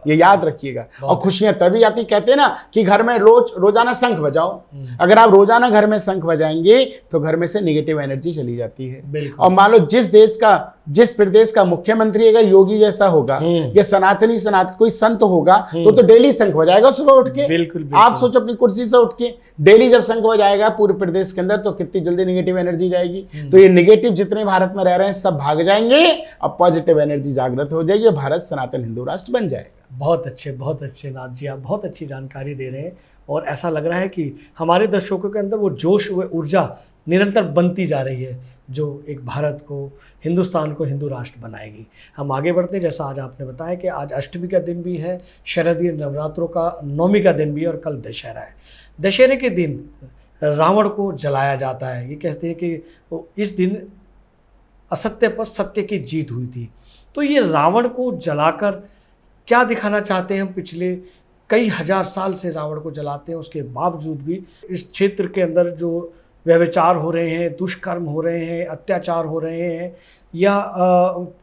ये याद रखिएगा। और खुशियां तभी आती, कहते हैं ना कि घर में रोजाना शंख बजाओ। अगर आप रोजाना घर में शंख बजाएंगे तो घर में से नेगेटिव एनर्जी चली जाती है। और मान लो जिस प्रदेश का मुख्यमंत्री अगर योगी जैसा होगा या सनातनी कोई संत होगा तो डेली शंख बजाएगा सुबह उठ के। बिल्कुल। आप सोचो अपनी कुर्सी से उठ के डेली जब शंख बजाएगा पूरे प्रदेश के अंदर तो कितनी जल्दी नेगेटिव एनर्जी जाएगी। तो ये नेगेटिव जितने भारत में रह रहे हैं सब भाग जाएंगे और पॉजिटिव एनर्जी जागृत हो जाएगी और भारत सनातन हिंदू राष्ट्र बन जाएगा। बहुत अच्छे नाथ जी, आप बहुत अच्छी जानकारी दे रहे हैं और ऐसा लग रहा है कि हमारे दर्शकों के अंदर वो जोश व ऊर्जा निरंतर बनती जा रही है जो एक भारत को, हिंदुस्तान को हिंदू राष्ट्र बनाएगी। हम आगे बढ़ते हैं। जैसा आज आपने बताया कि आज अष्टमी का दिन भी है, शरदीय नवरात्रों का नवमी का दिन भी है और कल दशहरा है। दशहरे के दिन रावण को जलाया जाता है। ये कहते हैं कि इस दिन असत्य पर सत्य की जीत हुई थी। तो ये रावण को जलाकर क्या दिखाना चाहते हैं? हम पिछले कई हजार साल से रावण को जलाते हैं, उसके बावजूद भी इस क्षेत्र के अंदर जो व्यभिचार हो रहे हैं, दुष्कर्म हो रहे हैं, अत्याचार हो रहे हैं या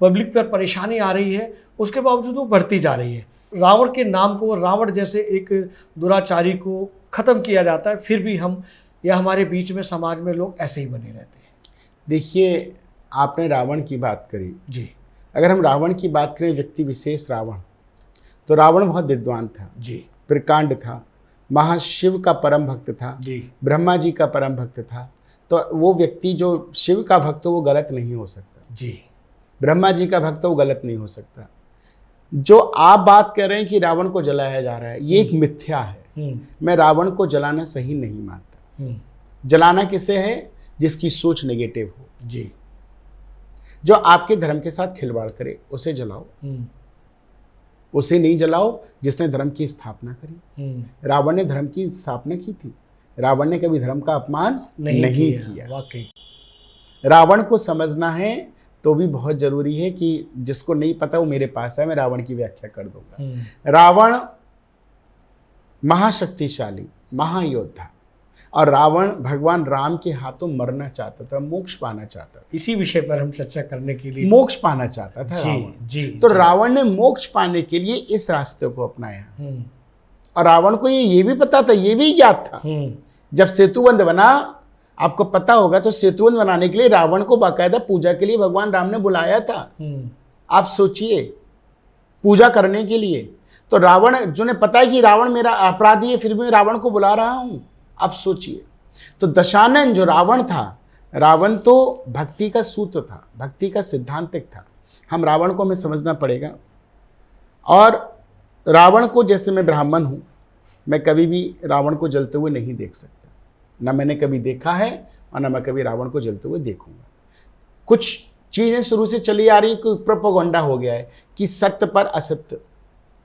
पब्लिक पर परेशानी आ रही है, उसके बावजूद वो बढ़ती जा रही है। रावण के नाम को, रावण जैसे एक दुराचारी को ख़त्म किया जाता है, फिर भी हम या हमारे बीच में समाज में लोग ऐसे ही बने रहते हैं। देखिए, आपने रावण की बात करी जी। अगर हम रावण की बात करें, व्यक्ति विशेष रावण, तो रावण बहुत विद्वान था जी, प्रकांड था, महाशिव का परम भक्त था जी, ब्रह्मा जी का परम भक्त था। तो वो व्यक्ति जो शिव का भक्त हो वो गलत नहीं हो सकता जी, ब्रह्मा जी का भक्त हो वो गलत नहीं हो सकता। जो आप बात कर रहे हैं कि रावण को जलाया जा रहा है, ये एक मिथ्या है। मैं रावण को जलाना सही नहीं मानता। जलाना किसे है? जिसकी सोच नेगेटिव हो जी, जो आपके धर्म के साथ खिलवाड़ करे उसे जलाओ, उसे नहीं जलाओ जिसने धर्म की स्थापना करी। रावण ने धर्म की स्थापना की थी, रावण ने कभी धर्म का अपमान नहीं किया। वाकई रावण को समझना है तो भी बहुत जरूरी है कि जिसको नहीं पता वो मेरे पास है, मैं रावण की व्याख्या कर दूंगा। रावण महाशक्तिशाली महायोद्धा, और रावण भगवान राम के हाथों मरना चाहता था, मोक्ष पाना चाहता था। इसी विषय पर हम चर्चा करने के लिए मोक्ष पाना चाहता था रावण। जी, तो रावण ने मोक्ष पाने के लिए इस रास्ते को अपनाया। और रावण को ये भी पता था, ये भी ज्ञात था। जब सेतुबंध बना, आपको पता होगा, तो सेतुबंध बनाने के लिए रावण को बाकायदा पूजा के लिए भगवान राम ने बुलाया था। आप सोचिए, पूजा करने के लिए। तो रावण जो ने पता है कि रावण मेरा अपराधी है, फिर भी मैं रावण को बुला रहा हूं। आप सोचिए, तो दशानन जो रावण था, रावण तो भक्ति का सूत्र था, भक्ति का सिद्धांतिक था। हम रावण को हमें समझना पड़ेगा। और रावण को, जैसे मैं ब्राह्मण हूं, मैं कभी भी रावण को जलते हुए नहीं देख सकता, ना मैंने कभी देखा है और ना मैं कभी रावण को जलते हुए देखूंगा। कुछ चीजें शुरू से चली आ रही, कोई प्रोपेगेंडा हो गया है कि सत्य पर असत्य,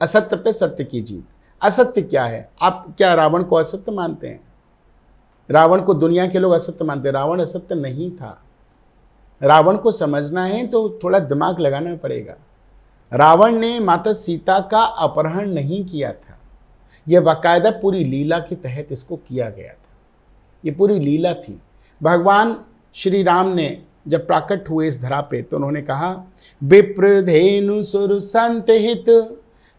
असत्य पे सत्य की जीत। असत्य क्या है? आप क्या रावण को असत्य मानते हैं? रावण को दुनिया के लोग असत्य मानते हैं। रावण असत्य नहीं था। रावण को समझना है तो थोड़ा दिमाग लगाना पड़ेगा। रावण ने माता सीता का अपहरण नहीं किया था, यह बाकायदा पूरी लीला के तहत इसको किया गया था। ये पूरी लीला थी। भगवान श्री राम ने जब प्रकट हुए इस धरा पे, तो उन्होंने कहा, विप्र धेनु सुर संत हित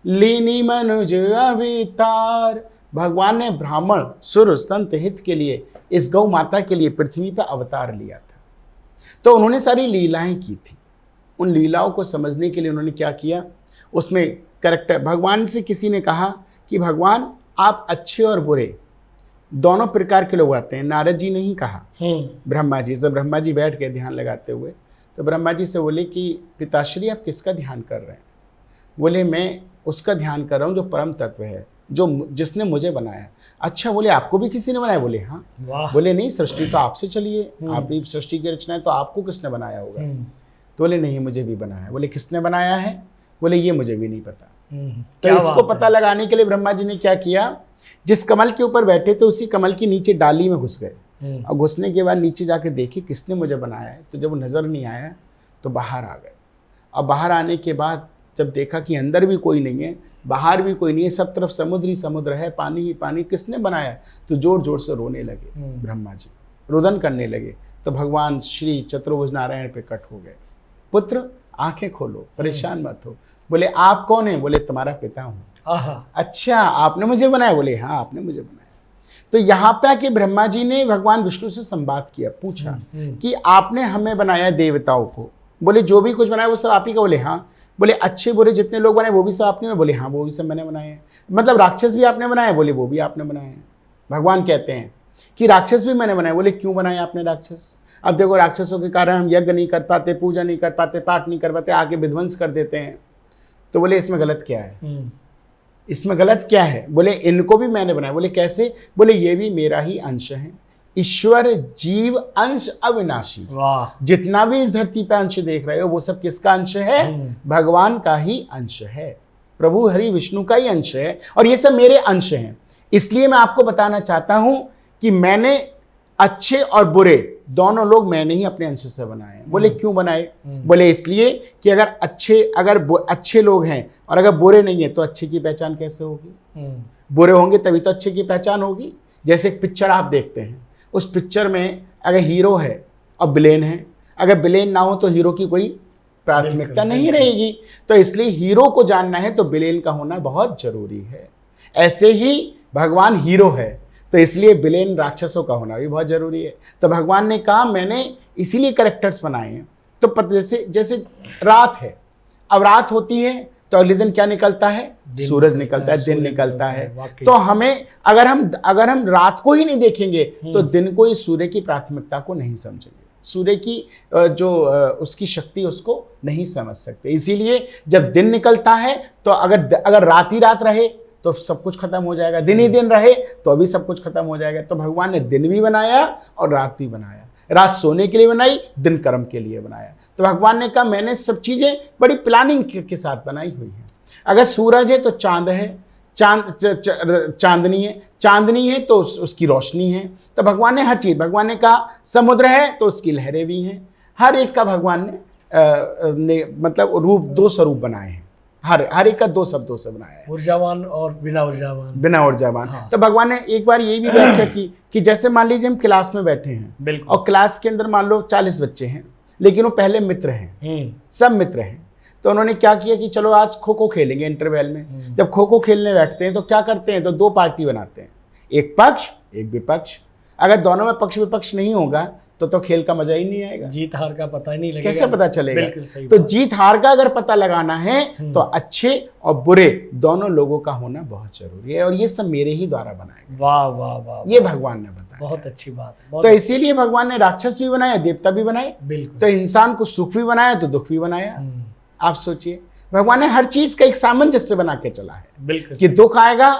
लीनी मनुज अवतार। भगवान ने ब्राह्मण सुर संत हित के लिए, इस गौ माता के लिए पृथ्वी पर अवतार लिया था। तो उन्होंने सारी लीलाएं की थी। उन लीलाओं को समझने के लिए उन्होंने क्या किया, उसमें करेक्टर, भगवान से किसी ने कहा कि भगवान आप अच्छे और बुरे दोनों प्रकार के लोग आते हैं। नारद जी ने ही कहा ब्रह्मा जी से। ब्रह्मा जी बैठ गए ध्यान लगाते हुए, तो ब्रह्मा जी से बोले कि पिताश्री आप किसका ध्यान कर रहे हैं? बोले मैं उसका ध्यान कर रहा हूँ जो परम तत्व है, जो जिसने मुझे बनाया। अच्छा, बोले आपको भी किसी ने बनाया? बोले हाँ। बोले नहीं, सृष्टि तो आपसे चली है, आप भी सृष्टि की रचना है, तो आपको किसने बनाया होगा? तो बोले नहीं, मुझे भी बनाया। बोले किसने बनाया है? बोले ये मुझे भी नहीं पता। तो इसको पता लगाने के लिए ब्रह्मा जी ने क्या किया, जिस कमल के ऊपर बैठे थे उसी कमल के नीचे डाली में घुस गए, और घुसने के बाद नीचे जाके देखे किसने मुझे बनाया है। तो जब नजर नहीं आया तो बाहर आ गए, और बाहर आने के बाद जब देखा कि अंदर भी कोई नहीं है, बाहर भी कोई नहीं है, सब तरफ समुद्र ही समुद्र है, पानी ही पानी, किसने बनाया? तो जोर जोर से रोने लगे ब्रह्मा जी, रुदन करने लगे। तो भगवान श्री चतुर्भुज नारायण प्रकट हो गए, पुत्र आंखें खोलो, परेशान मत हो। बोले आप कौन है? बोले तुम्हारा पिता हूँ। अच्छा, आपने मुझे बनाया? बोले हाँ, आपने मुझे बनाया। तो यहाँ पे आके ब्रह्मा जी ने भगवान विष्णु से संवाद किया, पूछा कि आपने हमें बनाया देवताओं को। बोले जो भी कुछ बनाया वो सब आप ही का? बोले हाँ। बोले अच्छे बुरे जितने लोग बनाए वो भी सब आपने? बोले हाँ, वो भी सब मैंने बनाए हैं। मतलब राक्षस भी आपने बनाए? बोले वो भी आपने बनाए हैं। भगवान कहते हैं कि राक्षस भी मैंने बनाए। बोले क्यों बनाए आपने राक्षस? अब देखो, राक्षसों के कारण हम यज्ञ नहीं कर पाते, पूजा नहीं कर पाते, पाठ नहीं कर पाते, आगे विध्वंस कर देते हैं। तो बोले इसमें गलत क्या है? इसमें गलत क्या है? बोले इनको भी मैंने बनाया। बोले कैसे? बोले ये भी मेरा ही अंश है। ईश्वर जीव अंश अविनाशी। वाह! जितना भी इस धरती पे अंश देख रहे हो वो सब किसका अंश है? भगवान का ही अंश है, प्रभु हरि विष्णु का ही अंश है, और ये सब मेरे अंश हैं। इसलिए मैं आपको बताना चाहता हूं कि मैंने अच्छे और बुरे दोनों लोग मैंने ही अपने अंश से बनाए हैं। बोले क्यों बनाए? बोले इसलिए कि अगर अच्छे लोग हैं और अगर बुरे नहीं है तो अच्छे की पहचान कैसे होगी? बुरे होंगे तभी तो अच्छे की पहचान होगी। जैसे एक पिक्चर आप देखते हैं, उस पिक्चर में अगर हीरो है और विलेन है, अगर विलेन ना हो तो हीरो की कोई प्राथमिकता नहीं रहेगी। तो इसलिए हीरो को जानना है तो विलेन का होना बहुत जरूरी है। ऐसे ही भगवान हीरो है तो इसलिए विलेन राक्षसों का होना भी बहुत जरूरी है। तो भगवान ने कहा मैंने इसीलिए कैरेक्टर्स बनाए हैं। तो जैसे रात है, अब रात होती है तो अगले दिन क्या निकलता है? सूरज निकलता है, दिन निकलता है। तो हमें अगर हम रात को ही नहीं देखेंगे तो दिन को, इस सूर्य की प्राथमिकता को नहीं समझेंगे, सूर्य की जो उसकी शक्ति उसको नहीं समझ सकते। इसीलिए जब दिन निकलता है तो अगर रात ही रात रहे तो सब कुछ खत्म हो जाएगा, दिन ही दिन रहे तो अभी सब कुछ खत्म हो जाएगा। तो भगवान ने दिन भी बनाया और रात भी बनाया। रात सोने के लिए बनाई, दिन कर्म के लिए बनाया। तो भगवान ने कहा मैंने सब चीजें बड़ी प्लानिंग के साथ बनाई हुई है। अगर सूरज है तो चांद है, चांदनी है तो उसकी रोशनी है। तो भगवान ने हर चीज, भगवान ने कहा समुद्र है तो उसकी लहरें भी हैं। हर एक का भगवान ने मतलब रूप, दो स्वरूप बनाए हैं। हर एक का दो शब्दों से बनाया है, ऊर्जावान और बिना ऊर्जावान। हाँ। तो भगवान ने एक बार ये भी व्याख्या की कि जैसे मान लीजिए हम क्लास में बैठे हैं और क्लास के अंदर मान लो 40 बच्चे हैं, लेकिन वो पहले मित्र हैं, सब मित्र हैं। तो उन्होंने क्या किया कि चलो आज खो खो खेलेंगे इंटरवल में। जब खो खो खेलने बैठते हैं तो क्या करते हैं, तो दो पार्टी बनाते हैं, एक पक्ष एक विपक्ष। अगर दोनों में पक्ष विपक्ष नहीं होगा तो खेल का मजा ही नहीं आएगा, जीत हार का पता ही नहीं लगेगा, कैसे पता चलेगा। बिल्कुल सही तो बात। जीत हार का अगर पता लगाना है तो अच्छे और बुरे दोनों लोगों का होना बहुत जरूरी है, और ये सब मेरे ही द्वारा बनाया गया। वाह वाह वाह, ये भगवान ने बताया, बहुत अच्छी बात है, तो बहुत इसीलिए भगवान ने राक्षस भी बनाया, देवता भी बनाए, बिल्कुल। तो इंसान को सुख भी बनाया तो दुख भी बनाया। आप सोचिए, भगवान ने हर चीज का एक सामंजस्य बना के चला है बिल्कुल कि दुख आएगा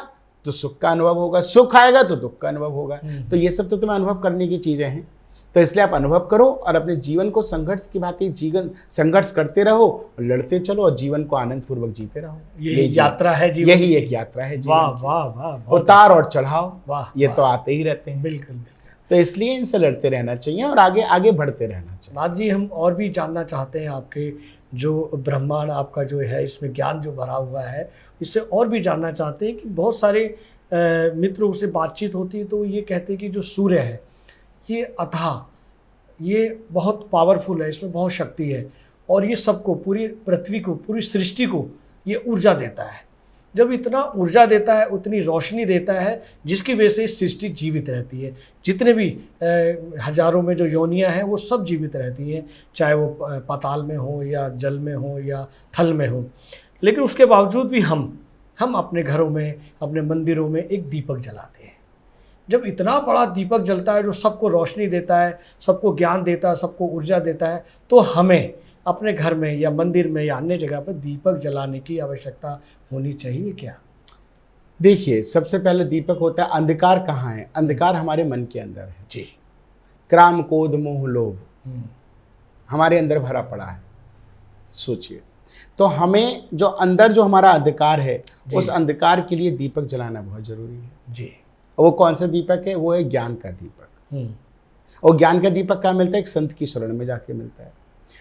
तो सुख का अनुभव होगा, सुख आएगा तो दुख का अनुभव होगा। तो ये सब तो तुम्हें अनुभव करने की चीजें हैं, तो इसलिए आप अनुभव करो और अपने जीवन को संघर्ष की बात है, जीवन संघर्ष करते रहो और लड़ते चलो और जीवन को आनंद पूर्वक जीते रहो। यही यात्रा है जीवन, यही एक यात्रा है जीवन वाह की। वाह वाह, बहुत उतार और चढ़ाव, वाह, ये वाह। तो आते ही रहते हैं। बिल्कुल बिल्कुल। तो इसलिए इनसे लड़ते रहना चाहिए और आगे आगे बढ़ते रहना चाहिए। नाथ जी, हम और भी जानना चाहते हैं आपके जो ब्रह्मांड आपका जो है, इसमें ज्ञान जो भरा हुआ है, इससे और भी जानना चाहते हैं कि बहुत सारे मित्रों से बातचीत होती है तो ये कहते हैं कि जो सूर्य है ये अथाह, ये बहुत पावरफुल है, इसमें बहुत शक्ति है और ये सबको, पूरी पृथ्वी को, पूरी सृष्टि को ये ऊर्जा देता है। जब इतना ऊर्जा देता है, उतनी रोशनी देता है, जिसकी वजह से सृष्टि जीवित रहती है। जितने भी हजारों में जो योनियां हैं वो सब जीवित रहती हैं, चाहे वो पाताल में हो या जल में हो या थल में हो। लेकिन उसके बावजूद भी हम अपने घरों में, अपने मंदिरों में एक दीपक जलाते हैं। जब इतना बड़ा दीपक जलता है जो सबको रोशनी देता है, सबको ज्ञान देता है, सबको ऊर्जा देता है, तो हमें अपने घर में या मंदिर में या अन्य जगह पर दीपक जलाने की आवश्यकता होनी चाहिए क्या? देखिए, सबसे पहले दीपक होता है, अंधकार कहाँ है? अंधकार हमारे मन के अंदर है जी। क्राम क्रोध मोह लोभ हमारे अंदर भरा पड़ा है। सोचिए, तो हमें जो अंदर जो हमारा अंधकार है, उस अंधकार के लिए दीपक जलाना बहुत जरूरी है जी। वो कौन सा दीपक है? वो है ज्ञान का दीपक। और ज्ञान का दीपक क्या मिलता है? एक संत की शरण में जाके मिलता है।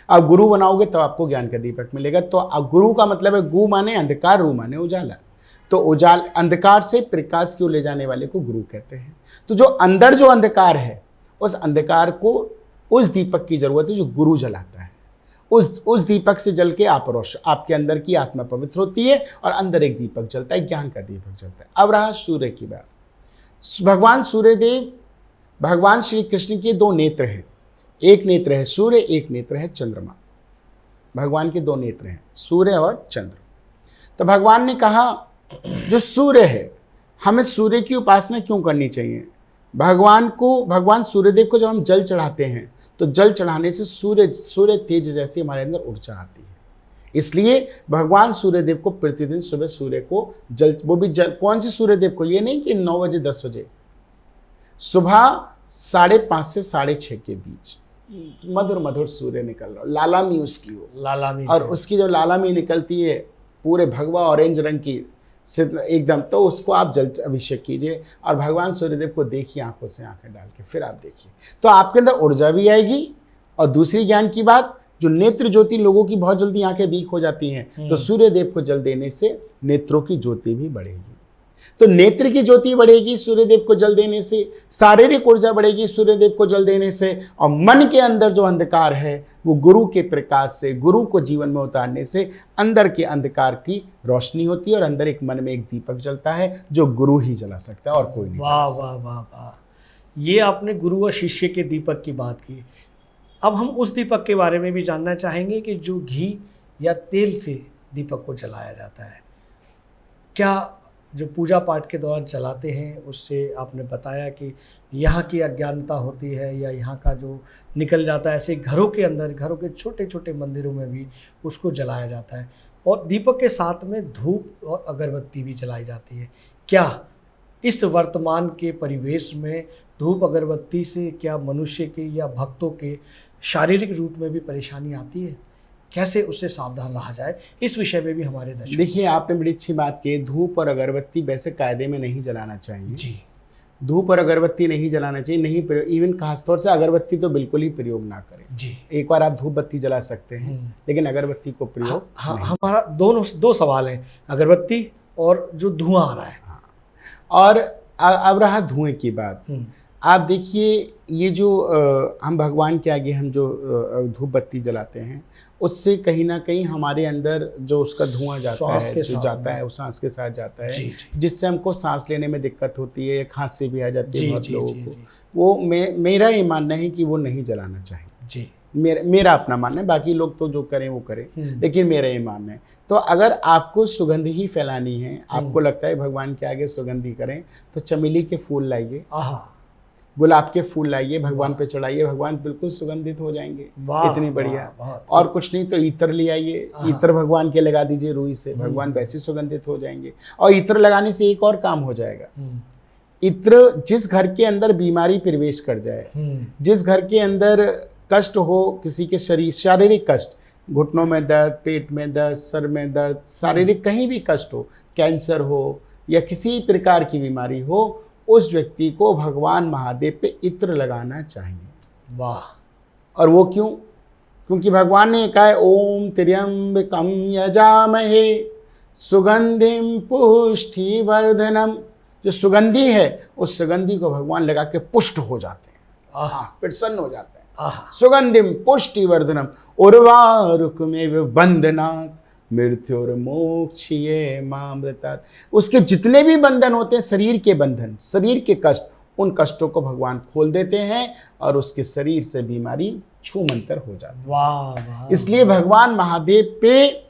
आप गुरु बनाओगे तो आपको ज्ञान का दीपक मिलेगा। तो गुरु का मतलब है, गु माने अंधकार, रू माने उजाला। तो उजाल अंधकार से प्रकाश की ओर ले जाने वाले को गुरु कहते हैं। तो जो अंदर जो अंधकार है, उस अंधकार को उस दीपक की जरूरत है जो गुरु जलाता है। उस दीपक से जल के आपके अंदर की आत्मा पवित्र होती है और अंदर एक दीपक जलता है, ज्ञान का दीपक जलता है। अब रहा सूर्य की बात। भगवान सूर्यदेव, भगवान श्री कृष्ण के दो नेत्र हैं, एक नेत्र है सूर्य, एक नेत्र है चंद्रमा। भगवान के दो नेत्र हैं, सूर्य और चंद्र। तो भगवान ने कहा जो सूर्य है, हमें सूर्य की उपासना क्यों करनी चाहिए? भगवान सूर्यदेव को जब हम जल चढ़ाते हैं तो जल चढ़ाने से सूर्य तेज जैसी हमारे अंदर ऊर्जा आती है। इसलिए भगवान सूर्यदेव को प्रतिदिन सुबह सूर्य को जल, वो भी जल, कौन से सूर्यदेव को? ये नहीं कि 9 बजे 10 बजे, सुबह 5:30 से 6:30 के बीच मधुर मधुर सूर्य निकल रहा हो, लालामी उसकी हो, लालामी, और उसकी जो लालामी निकलती है पूरे भगवा ऑरेंज रंग की एकदम, तो उसको आप जल अभिषेक कीजिए और भगवान सूर्यदेव को देखिए आंखों से आंखें डाल के, फिर आप देखिए तो आपके अंदर ऊर्जा भी आएगी। और दूसरी ज्ञान की बात, जो नेत्र ज्योति, लोगों की बहुत जल्दी आंखें वीक हो जाती हैं, तो सूर्यदेव को जल देने से नेत्रों की ज्योति भी बढ़ेगी। तो नेत्र की ज्योति बढ़ेगी सूर्यदेव को जल देने से, शारीरिक ऊर्जा बढ़ेगी सूर्यदेव को जल देने से, और मन के अंदर जो अंधकार है वो गुरु के प्रकाश से, गुरु को जीवन में उतारने से अंदर के अंधकार की रोशनी होती है और अंदर एक मन में एक दीपक जलता है जो गुरु ही जला सकता है और कोई नहीं। वाह वाह वाह वाह, ये आपने गुरु और शिष्य के दीपक की बात की। अब हम उस दीपक के बारे में भी जानना चाहेंगे कि जो घी या तेल से दीपक को जलाया जाता है, क्या जो पूजा पाठ के दौरान चलाते हैं उससे आपने बताया कि यहाँ की अज्ञानता होती है या यहाँ का जो निकल जाता है, ऐसे घरों के अंदर, घरों के छोटे छोटे मंदिरों में भी उसको जलाया जाता है और दीपक के साथ में धूप और अगरबत्ती भी जलाई जाती है। क्या इस वर्तमान के परिवेश में धूप अगरबत्ती से क्या मनुष्य के या भक्तों के शारीरिक रूप में भी परेशानी आती है? कैसे उससे सावधान रहा जाए, इस विषय में भी हमारे दर्शक। देखिए, आपने बड़ी अच्छी बात की। धूप और अगरबत्ती वैसे कायदे में नहीं जलाना चाहिए जी। धूप और अगरबत्ती नहीं जलाना चाहिए, नहीं प्रयोग, इवन खासतौर से अगरबत्ती तो बिल्कुल ही प्रयोग ना करें जी। एक बार आप धूप बत्ती जला सकते हैं लेकिन अगरबत्ती को प्रयोग नहीं। हमारा दो सवाल हैं, अगरबत्ती और जो धुआं आ रहा है। और अब रहा धुएं की बात। आप देखिए, ये जो हम भगवान के आगे हम जो धूप बत्ती जलाते हैं, उससे कहीं ना कहीं हमारे अंदर जो उसका धुआं जाता श्वास है, के जो साथ जाता है वो सांस के साथ जाता है, जी जी जिससे हमको सांस लेने में दिक्कत होती है या खांसी भी आ जाती है जी बहुत जी लोगों जी को। जी वो मेरा ये मानना है कि वो नहीं जलाना चाहिए। जी मेरा अपना मानना है, बाकी लोग तो जो करें वो करें, लेकिन मेरा ये मानना है। तो अगर आपको सुगंध ही फैलानी है, आपको लगता है भगवान के आगे सुगंधी करें, तो चमेली के फूल लाइए, आहा गुलाब के फूल लाइए, भगवान वाह पे चढ़ाइए, भगवान बिल्कुल सुगंधित हो जाएंगे। वाह इतनी वाह बढ़िया। बहुत और कुछ नहीं तो इत्र ले आइए, आहा। इत्र भगवान के लगा दीजिए रुई से, भगवान वैसे सुगंधित हो जाएंगे। और इत्र लगाने से एक और काम हो जाएगा। इत्र जिस घर के अंदर बीमारी प्रवेश कर जाए, जिस घर के अंदर कष्ट हो, किसी के शरीर शारीरिक कष्ट, घुटनों में दर्द, पेट में दर्द, सर में दर्द, शारीरिक कहीं भी कष्ट हो, कैंसर हो या किसी प्रकार की बीमारी हो, उस व्यक्ति को भगवान महादेव पे इत्र लगाना चाहिए। वाह। और वो क्यों? क्योंकि भगवान ने कहा है ओम त्र्यंबकम यजामहे सुगंधिम पुष्टिवर्धनम। जो सुगंधी है, उस सुगंधी को भगवान लगा के पुष्ट हो जाते हैं, आहा प्रसन्न हो जाते हैं। आहा सुगंधिम पुष्टिवर्धनम उर्वारुकमेव बंधनात् मृत्युर्मोक्षये मामृतात्। उसके जितने भी बंधन होते हैं, शरीर के बंधन, शरीर के कष्ट, उन कष्टों को भगवान खोल देते हैं और उसके शरीर से बीमारी छूमंतर हो जाती है। वाह वाह। इसलिए भगवान महादेव पे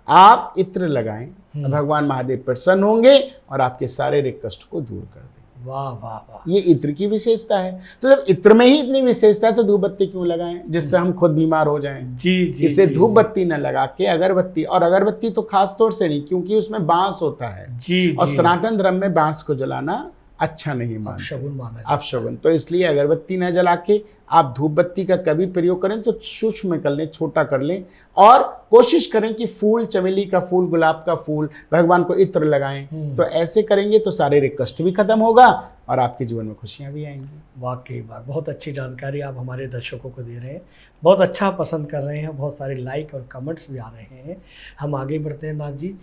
आप इत्र लगाएं, भगवान महादेव प्रसन्न होंगे और आपके शारीरिक कष्ट को दूर कर देंगे। वाह वाह वाह। ये इत्र की विशेषता है। तो जब इत्र में ही इतनी विशेषता है तो धूप बत्ती क्यों लगाएं जिससे हम खुद बीमार हो जाएं? जी जी इसे जी, धूप जी। बत्ती न लगा के अगरबत्ती, और अगरबत्ती तो खास तौर से नहीं, क्योंकि उसमें बांस होता है जी और जी सनातन धर्म में बांस को जलाना अच्छा नहीं मानते, अपशगुन माना जाता है। अपशगुन। तो इसलिए अगरबत्ती न जला के आप धूप बत्ती का कभी प्रयोग करें तो सूक्ष्म कर लें, छोटा कर लें, और कोशिश करें कि फूल, चमेली का फूल, गुलाब का फूल, भगवान को इत्र लगाएं। तो ऐसे करेंगे तो शारीरिक कष्ट भी खत्म होगा और आपके जीवन में खुशियां भी आएंगी। वाकई बात, बहुत अच्छी जानकारी आप हमारे दर्शकों को दे रहे हैं, बहुत अच्छा पसंद कर रहे हैं, बहुत सारे लाइक और कमेंट्स भी आ रहे हैं। हम आगे बढ़ते हैं नाथ जी।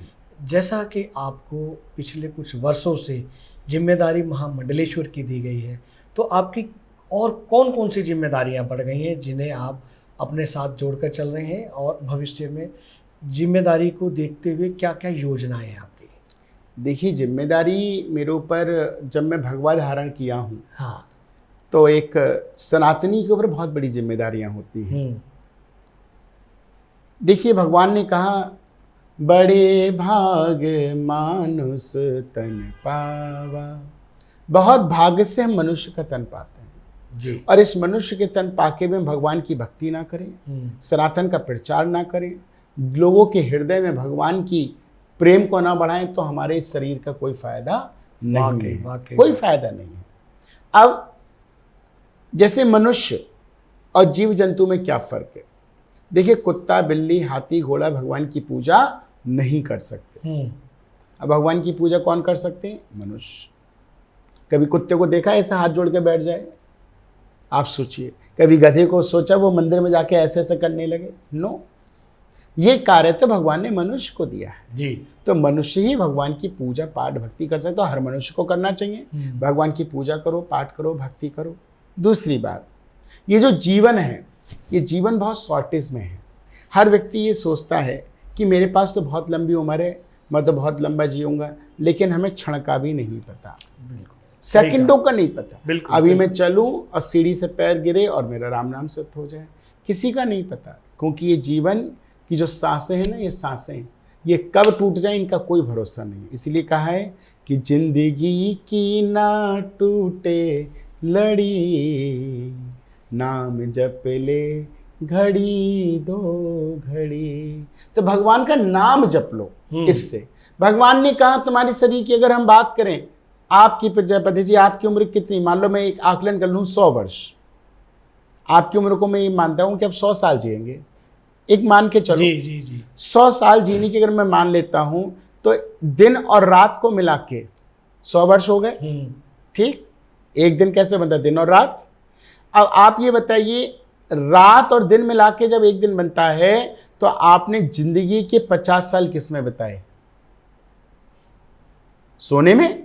जैसा कि आपको पिछले कुछ वर्षों से जिम्मेदारी महामंडलेश्वर की दी गई है, तो आपकी और कौन कौन सी जिम्मेदारियां बढ़ गई हैं जिन्हें आप अपने साथ जोड़कर चल रहे हैं, और भविष्य में जिम्मेदारी को देखते हुए क्या क्या योजनाएं हैं आपकी? देखिए, जिम्मेदारी मेरे ऊपर, जब मैं भगवा धारण किया हूँ, हाँ। तो एक सनातनी के ऊपर बहुत बड़ी जिम्मेदारियां होती हैं। देखिए, भगवान ने कहा बड़े भाग मानुष तन पावा। बहुत भाग्य से हम मनुष्य का तन पाते हैं जी। और इस मनुष्य के तन पाके में भगवान की भक्ति ना करें, सनातन का प्रचार ना करें, लोगों के हृदय में भगवान की प्रेम को ना बढ़ाएं, तो हमारे इस शरीर का कोई फायदा नहीं है, कोई फायदा नहीं है। अब जैसे मनुष्य और जीव जंतु में क्या फर्क है? देखिए, कुत्ता, बिल्ली, हाथी, घोड़ा भगवान की पूजा नहीं कर सकते। अब भगवान की पूजा कौन कर सकते हैं? मनुष्य। कभी कुत्ते को देखा ऐसा हाथ जोड़ के बैठ जाए? आप सोचिए। कभी गधे को सोचा वो मंदिर में जाके ऐसे ऐसे करने लगे? नो। ये कार्य तो भगवान ने मनुष्य को दिया है जी। तो मनुष्य ही भगवान की पूजा, पाठ, भक्ति कर सकता है। हर मनुष्य को करना चाहिए। भगवान की पूजा करो, पाठ करो, भक्ति करो। दूसरी बात, ये जो जीवन है, ये जीवन बहुत शॉर्टेज में है। हर व्यक्ति ये सोचता है कि मेरे पास तो बहुत लंबी उम्र है, मैं तो बहुत लंबा जीऊँगा, लेकिन हमें क्षण का भी नहीं पता, सेकंडों का नहीं पता। अभी मैं चलूँ और सीढ़ी से पैर गिरे और मेरा राम नाम सत्य हो जाए, किसी का नहीं पता। क्योंकि ये जीवन की जो सांसें हैं ना, ये सांसें, ये कब टूट जाए इनका कोई भरोसा नहीं। इसीलिए कहा है कि जिंदगी की ना टूटे लड़ी, नाम जप ले घड़ी दो घड़ी। तो भगवान का नाम जप लो। इससे भगवान ने कहा तुम्हारे शरीर की अगर हम बात करें, आपकी प्रजापति जी, आपकी उम्र कितनी? मान लो मैं एक आकलन कर लूँ 100 वर्ष। आपकी उम्र को मैं ये मानता हूँ कि आप 100 साल जिएंगे, एक मान के चलो। जी जी जी। 100 साल जीने की अगर मैं मान लेता हूँ तो दिन और रात को मिला के 100 वर्ष हो गए। ठीक, एक दिन कैसे बनता है? दिन और रात। अब आप ये बताइए, रात और दिन मिला के जब एक दिन बनता है तो आपने जिंदगी के 50 साल किस में बताए? सोने में?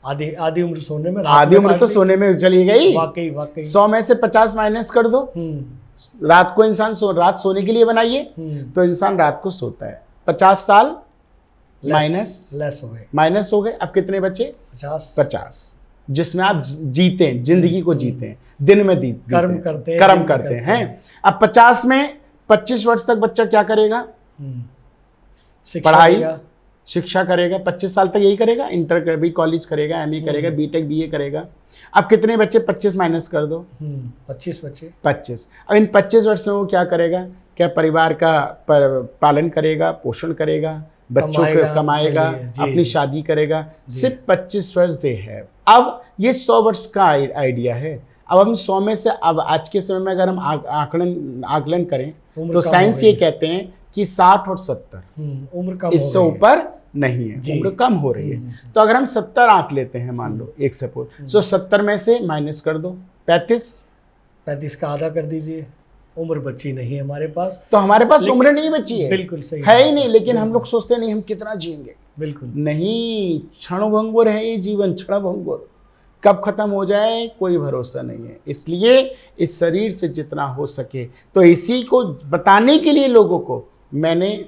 आधी आधी उम्र सोने में, आधी उम्र तो सोने में चली गई। वाकई वाकई। 100 में से 50 माइनस कर दो। रात को इंसान रात सोने के लिए बनाइए तो इंसान रात को सोता है। 50 साल माइनस हो गए। अब कितने बचे? 50, जिसमें आप जीते हैं, जिंदगी को जीते हैं, दिन में कर्म करते हैं। अब 50 में 25 वर्ष तक बच्चा क्या करेगा? पढ़ाई शिक्षा करेगा। 25 साल तक यही करेगा, इंटर कर भी, कॉलेज करेगा, एमए करेगा, बीटेक बीए करेगा। अब कितने बच्चे? 25 माइनस कर दो। 25 बच्चे। 25। अब इन 25 वर्ष में वो क्या करेगा? क्या परिवार का पालन करेगा, पोषण करेगा, बच्चों को कमाएगा, अपनी शादी करेगा। सिर्फ 25 वर्ष दे है। अब ये 100 वर्ष का आइडिया है। अब हम 100 में से, अब आज के समय में अगर हम आकलन करें तो साइंस ये कहते हैं कि 60 और 70 उम्र कम, इससे ऊपर नहीं है, उम्र कम हो रही है। तो अगर हम 70 आंक लेते हैं, मान लो एक सपोज, तो 70 में से माइनस कर दो 35 का आधा कर दीजिए। उम्र बची नहीं है हमारे पास, तो हमारे पास उम्र नहीं बची है। बिल्कुल सही है ही नहीं। लेकिन हम लोग सोचते नहीं हम कितना जिएंगे। बिल्कुल नहीं, क्षणभंगुर है ये जीवन, क्षणभंगुर। कब खत्म हो जाए कोई भरोसा नहीं है। इसलिए इस शरीर से जितना हो सके, तो इसी को बताने के लिए लोगों को मैंने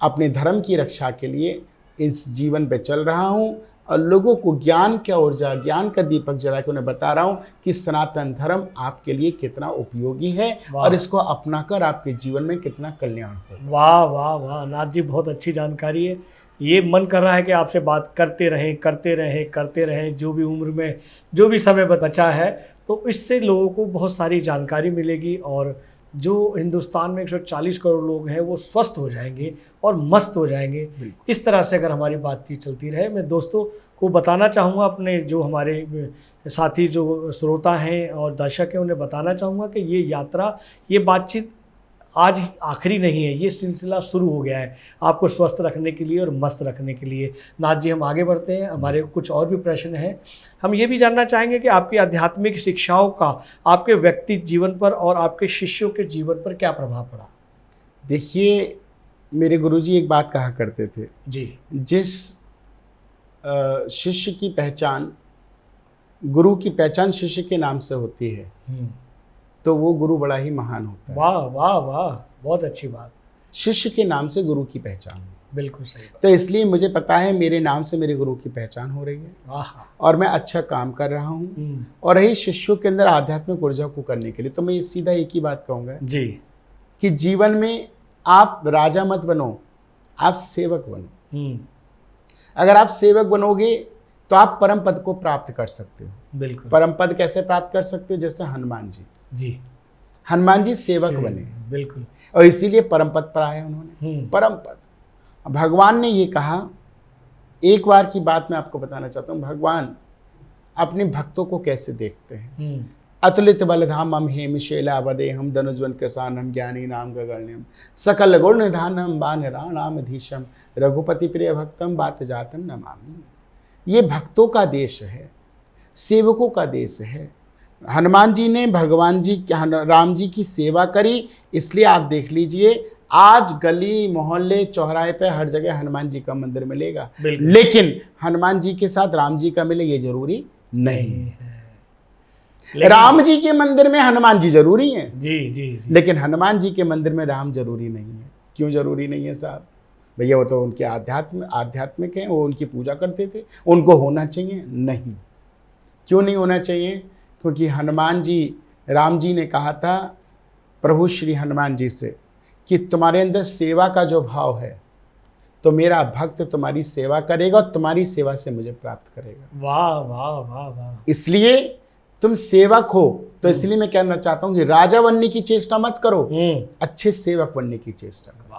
अपने धर्म की रक्षा के लिए इस जीवन पे चल रहा हूँ और लोगों को ज्ञान का ऊर्जा, ज्ञान का दीपक जला के उन्हें बता रहा हूँ कि सनातन धर्म आपके लिए कितना उपयोगी है और इसको अपनाकर आपके जीवन में कितना कल्याण हो। वाह वाह वाह नाथ जी, बहुत अच्छी जानकारी है। ये मन कर रहा है कि आपसे बात करते रहें। जो भी उम्र में जो भी समय बचा है, तो इससे लोगों को बहुत सारी जानकारी मिलेगी और जो हिंदुस्तान में 140 करोड़ लोग हैं वो स्वस्थ हो जाएंगे और मस्त हो जाएंगे। इस तरह से अगर हमारी बातचीत चलती रहे, मैं दोस्तों को बताना चाहूँगा, अपने जो हमारे साथी जो श्रोता हैं और दर्शक हैं उन्हें बताना चाहूँगा कि ये यात्रा, ये बातचीत आज आखिरी नहीं है, ये सिलसिला शुरू हो गया है आपको स्वस्थ रखने के लिए और मस्त रखने के लिए। नाथ जी, हम आगे बढ़ते हैं। हमारे कुछ और भी प्रश्न हैं। हम ये भी जानना चाहेंगे कि आपकी आध्यात्मिक शिक्षाओं का आपके व्यक्ति जीवन पर और आपके शिष्यों के जीवन पर क्या प्रभाव पड़ा? देखिए, मेरे गुरुजी एक बात कहा करते थे जी, जिस शिष्य की पहचान, गुरु की पहचान शिष्य के नाम से होती है तो वो गुरु बड़ा ही महान होता है। वाह वाह वाह, बहुत अच्छी बात। शिष्य के नाम से गुरु की पहचान। बिल्कुल सही बात। तो इसलिए मुझे पता है मेरे नाम से मेरे गुरु की पहचान हो रही है और मैं अच्छा काम कर रहा हूँ और रही शिष्यों के अंदर आध्यात्मिक ऊर्जा को करने के लिए, तो मैं सीधा एक ही बात कहूँगा जी कि जीवन में आप राजा मत बनो, आप सेवक बनो। अगर आप सेवक बनोगे तो आप परम पद को प्राप्त कर सकते हो। बिल्कुल। परम पद कैसे प्राप्त कर सकते हो? जैसे हनुमान जी, हनुमान जी सेवक बने। बिल्कुल। और इसीलिए परम पद पर आए उन्होंने, परम पद। भगवान ने ये कहा, एक बार की बात मैं आपको बताना चाहता हूँ, भगवान अपने भक्तों को कैसे देखते हैं। अतुलित बलधाम हम हेम शैलावदे हम धनुजवन कृसान हम ज्ञानी नाम गगण्यम सकल गुण निधान हम बानराणाम धीशम रघुपति प्रिय भक्तम बात जातम नमामि। ये भक्तों का देश है, सेवकों का देश है। हनुमान जी ने भगवान जी, राम जी की सेवा करी, इसलिए आप देख लीजिए आज गली मोहल्ले चौराहे पे हर जगह हनुमान जी का मंदिर मिलेगा। लेकिन हनुमान जी के साथ राम जी का मिले ये जरूरी नहीं है। राम जी के मंदिर में हनुमान जी जरूरी है जी। लेकिन हनुमान जी के मंदिर में राम जरूरी नहीं है। क्यों जरूरी नहीं है साहब? भैया वो तो उनके आध्यात्मिक हैं, वो उनकी पूजा करते थे, उनको होना चाहिए? नहीं। क्यों नहीं होना चाहिए? क्योंकि हनुमान जी, राम जी ने कहा था प्रभु श्री हनुमान जी से कि तुम्हारे अंदर सेवा का जो भाव है तो मेरा भक्त तुम्हारी सेवा करेगा और तुम्हारी सेवा से मुझे प्राप्त करेगा। वाह वाह वाह वाह। इसलिए तुम सेवक हो, तो इसलिए मैं कहना चाहता हूं कि राजा बनने की चेष्टा मत करो, अच्छे सेवक बनने की चेष्टा करो।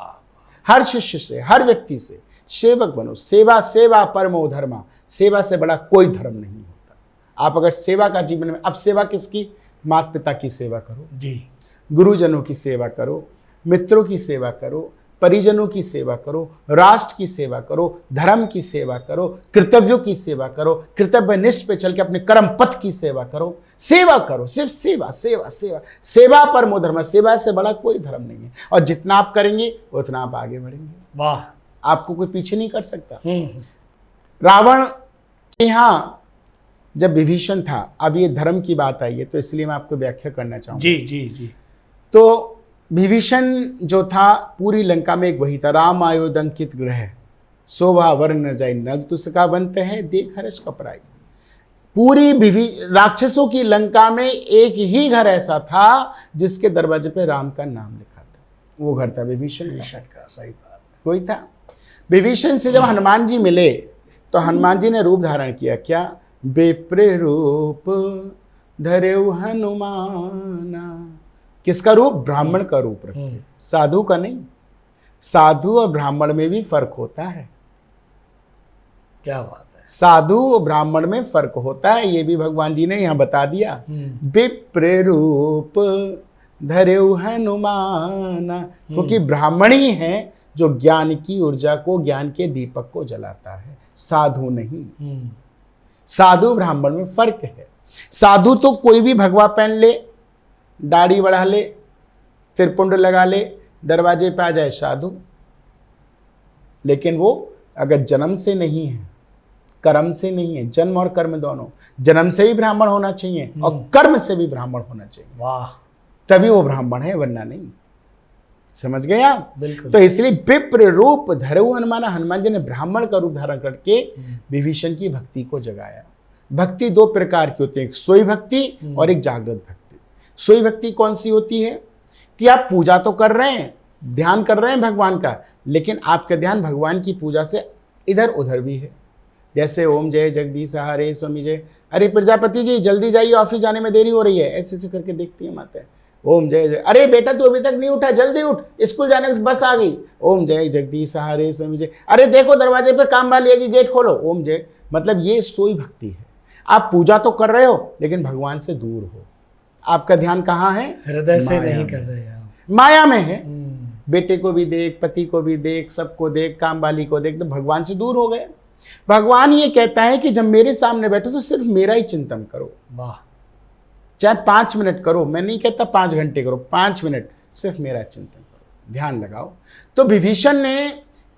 हर शिष्य से, हर व्यक्ति से सेवक बनो। सेवा सेवा परमो धर्मा, सेवा से बड़ा कोई धर्म नहीं होता। आप अगर सेवा का जीवन में, अब सेवा किसकी? माता पिता की सेवा करो जी, गुरुजनों की सेवा करो, मित्रों की सेवा करो, परिजनों की सेवा करो, राष्ट्र की सेवा करो, धर्म की सेवा करो, कर्तव्यों की सेवा करो, कर्तव्यनिष्ठ पे चल के अपने कर्म पथ की सेवा करो। सेवा करो, सिर्फ सेवा सेवा सेवा। सेवा परमो धर्म, सेवा से बड़ा कोई धर्म नहीं है। और जितना आप करेंगे उतना आप आगे बढ़ेंगे। वाह। आपको कोई पीछे नहीं कर सकता। रावण के यहाँ जब विभीषण था, अब ये धर्म की बात आई है तो इसलिए मैं आपको व्याख्या करना चाहूँगा। जी जी जी। तो विभीषण जो था पूरी लंका में एक वही था, राम आयोदंकित ग्रह शोभा वर्ण न जाय नग तुसका बनते है देख हर्ष कपराई। पूरी राक्षसों की लंका में एक ही घर ऐसा था जिसके दरवाजे पे राम का नाम लिखा था, वो घर था विभीषण का। सही बात। कोई था। विभीषण से जब हनुमान जी मिले तो हनुमान जी ने रूप धारण किया, क्या? बेप्र रूप धरेउ हनुमाना। किसका रूप? ब्राह्मण का रूप रखे, साधु का नहीं। साधु और ब्राह्मण में भी फर्क होता है। क्या बात है। साधु और ब्राह्मण में फर्क होता है, ये भी भगवान जी ने यहाँ बता दिया। विप्र रूप धरेउ हनुमाना, क्योंकि ब्राह्मण ही है जो ज्ञान की ऊर्जा को, ज्ञान के दीपक को जलाता है, साधु नहीं। साधु ब्राह्मण में फर्क है। साधु तो कोई भी भगवा पहन ले, दाढ़ी बढ़ा ले, त्रिपुंड लगा ले, दरवाजे पे आ जाए साधु। लेकिन वो अगर जन्म से नहीं है, कर्म से नहीं है, जन्म और कर्म दोनों, जन्म से भी ब्राह्मण होना चाहिए और कर्म से भी ब्राह्मण होना चाहिए, वाह, तभी वो ब्राह्मण है, वरना नहीं। समझ गए आप? बिल्कुल। तो इसलिए विप्र रूप धरेउ हनुमान, हनुमान जी ने ब्राह्मण का रूप धारण करके विभीषण की भक्ति को जगाया। भक्ति दो प्रकार की होती है, एक सोई भक्ति और एक जागृत भक्ति। सोई भक्ति कौन सी होती है कि आप पूजा तो कर रहे हैं, ध्यान कर रहे हैं भगवान का, लेकिन आपका ध्यान भगवान की पूजा से इधर उधर भी है। जैसे ओम जय जगदीश हरे स्वामी जय, अरे प्रजापति जी जल्दी जाइए, ऑफिस जाने में देरी हो रही है, ऐसे ऐसे करके देखती है माता। ओम जय जय, अरे बेटा तू अभी तक नहीं उठा, जल्दी उठ, स्कूल जाने की बस आ गई। ओम जय जगदीश हरे स्वामी जय, अरे देखो दरवाजे पे काम वाली है कि गेट खोलो, ओम जय। मतलब ये सोई भक्ति है। आप पूजा तो कर रहे हो लेकिन भगवान से दूर हो, आपका ध्यान कहाँ है? हृदय से नहीं कर रहे हैं, माया में है। बेटे को भी देख, पति को भी देख, सबको देख, काम वाली को देख, तो भगवान से दूर हो गए। भगवान ये कहता है कि जब मेरे सामने बैठो तो सिर्फ मेरा ही चिंतन करो। वाह। चाहे 5 मिनट करो, मैं नहीं कहता 5 घंटे करो, 5 मिनट सिर्फ मेरा चिंतन करो, ध्यान लगाओ। तो विभीषण ने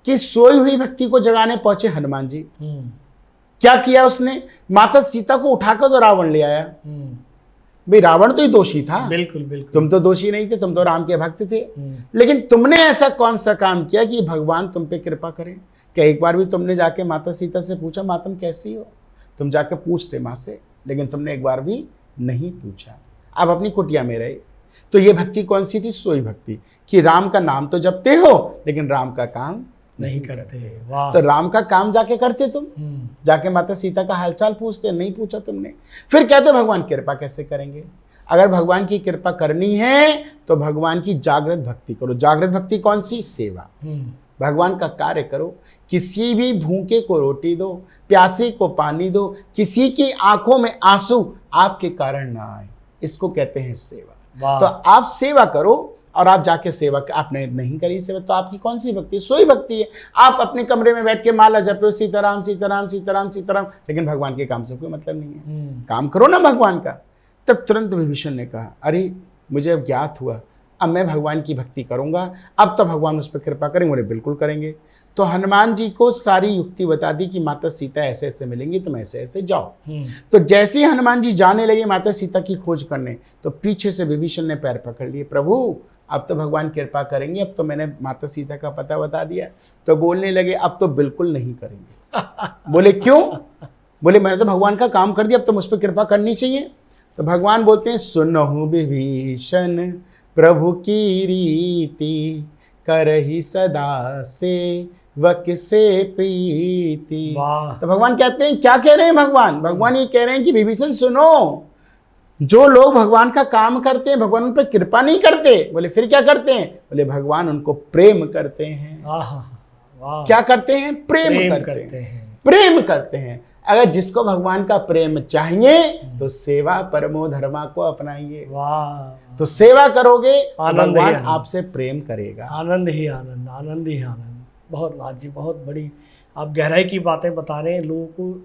कि सोई हुई भक्ति को जगाने पहुंचे हनुमान जी। क्या किया उसने? माता सीता को उठाकर तो रावण ले आया। भाई रावण तो ही दोषी था, बिल्कुल बिल्कुल। तुम तो दोषी नहीं थे, तुम तो राम के भक्त थे। लेकिन तुमने ऐसा कौन सा काम किया कि भगवान तुम पे कृपा करें? क्या एक बार भी तुमने जाके माता सीता से पूछा माँ तुम कैसी हो? तुम जाके पूछते माँ से, लेकिन तुमने एक बार भी नहीं पूछा, आप अपनी कुटिया में रहे। तो ये भक्ति कौन सी थी? सोई भक्ति, कि राम का नाम तो जपते हो लेकिन राम का काम नहीं करते। वाह। तो राम का काम जाके करते तुम, जाके माता सीता का हालचाल पूछते, नहीं पूछा तुमने। फिर कहते भगवान कृपा कैसे करेंगे? अगर भगवान की कृपा करनी है तो भगवान की जागृत भक्ति करो। जागृत भक्ति कौन सी? सेवा, भगवान का कार्य करो। किसी भी भूखे को रोटी दो, प्यासे को पानी दो, किसी की आंखों में आंसू आपके कारण ना आए, इसको कहते हैं सेवा। तो आप सेवा करो, और आप जाके सेवा, आपने नहीं करी सेवा तो आपकी कौन सी भक्ति है? सोई भक्ति है। आप अपने कमरे में बैठ के माला जप रहे हो, सीताराम सीताराम सीताराम सीताराम, लेकिन भगवान के काम से कोई मतलब नहीं है। काम करो ना भगवान का। तब तुरंत विभीषण ने कहा अरे मुझे अब ज्ञात हुआ, अब मैं भगवान की भक्ति करूंगा, अब तो भगवान उस पर कृपा करेंगे। बोले बिल्कुल करेंगे। तो हनुमान जी को सारी युक्ति बता दी कि माता सीता ऐसे ऐसे मिलेंगी, तुम ऐसे ऐसे जाओ। तो जैसे ही हनुमान जी जाने लगे माता सीता की खोज करने, तो पीछे से विभीषण ने पैर पकड़ लिए, प्रभु अब तो भगवान कृपा करेंगे, अब तो मैंने माता सीता का पता बता दिया। तो बोलने लगे अब तो बिल्कुल नहीं करेंगे। बोले क्यों? बोले मैंने तो भगवान का काम कर दिया, अब तो मुझ पर कृपा करनी चाहिए। तो भगवान बोलते हैं सुनहु विभीषण प्रभु की रीति, करहि सदा से वक से प्रीति। तो भगवान कहते हैं, क्या कह रहे हैं भगवान? भगवान ये कह रहे हैं कि विभीषण सुनो, जो लोग भगवान का काम करते हैं भगवान उन पर कृपा नहीं करते। बोले फिर क्या करते हैं? बोले भगवान उनको प्रेम करते हैं। क्या करते हैं? प्रेम करते हैं। प्रेम करते हैं। अगर जिसको भगवान का प्रेम चाहिए तो सेवा परमो धर्मा को अपनाइए। वाह। तो सेवा करोगे भगवान आपसे प्रेम करेगा। आनंद ही आनंद, आनंद ही आनंद। बहुत लाज जी, बहुत बड़ी आप गहराई की बातें बता रहे हैं। लोगों को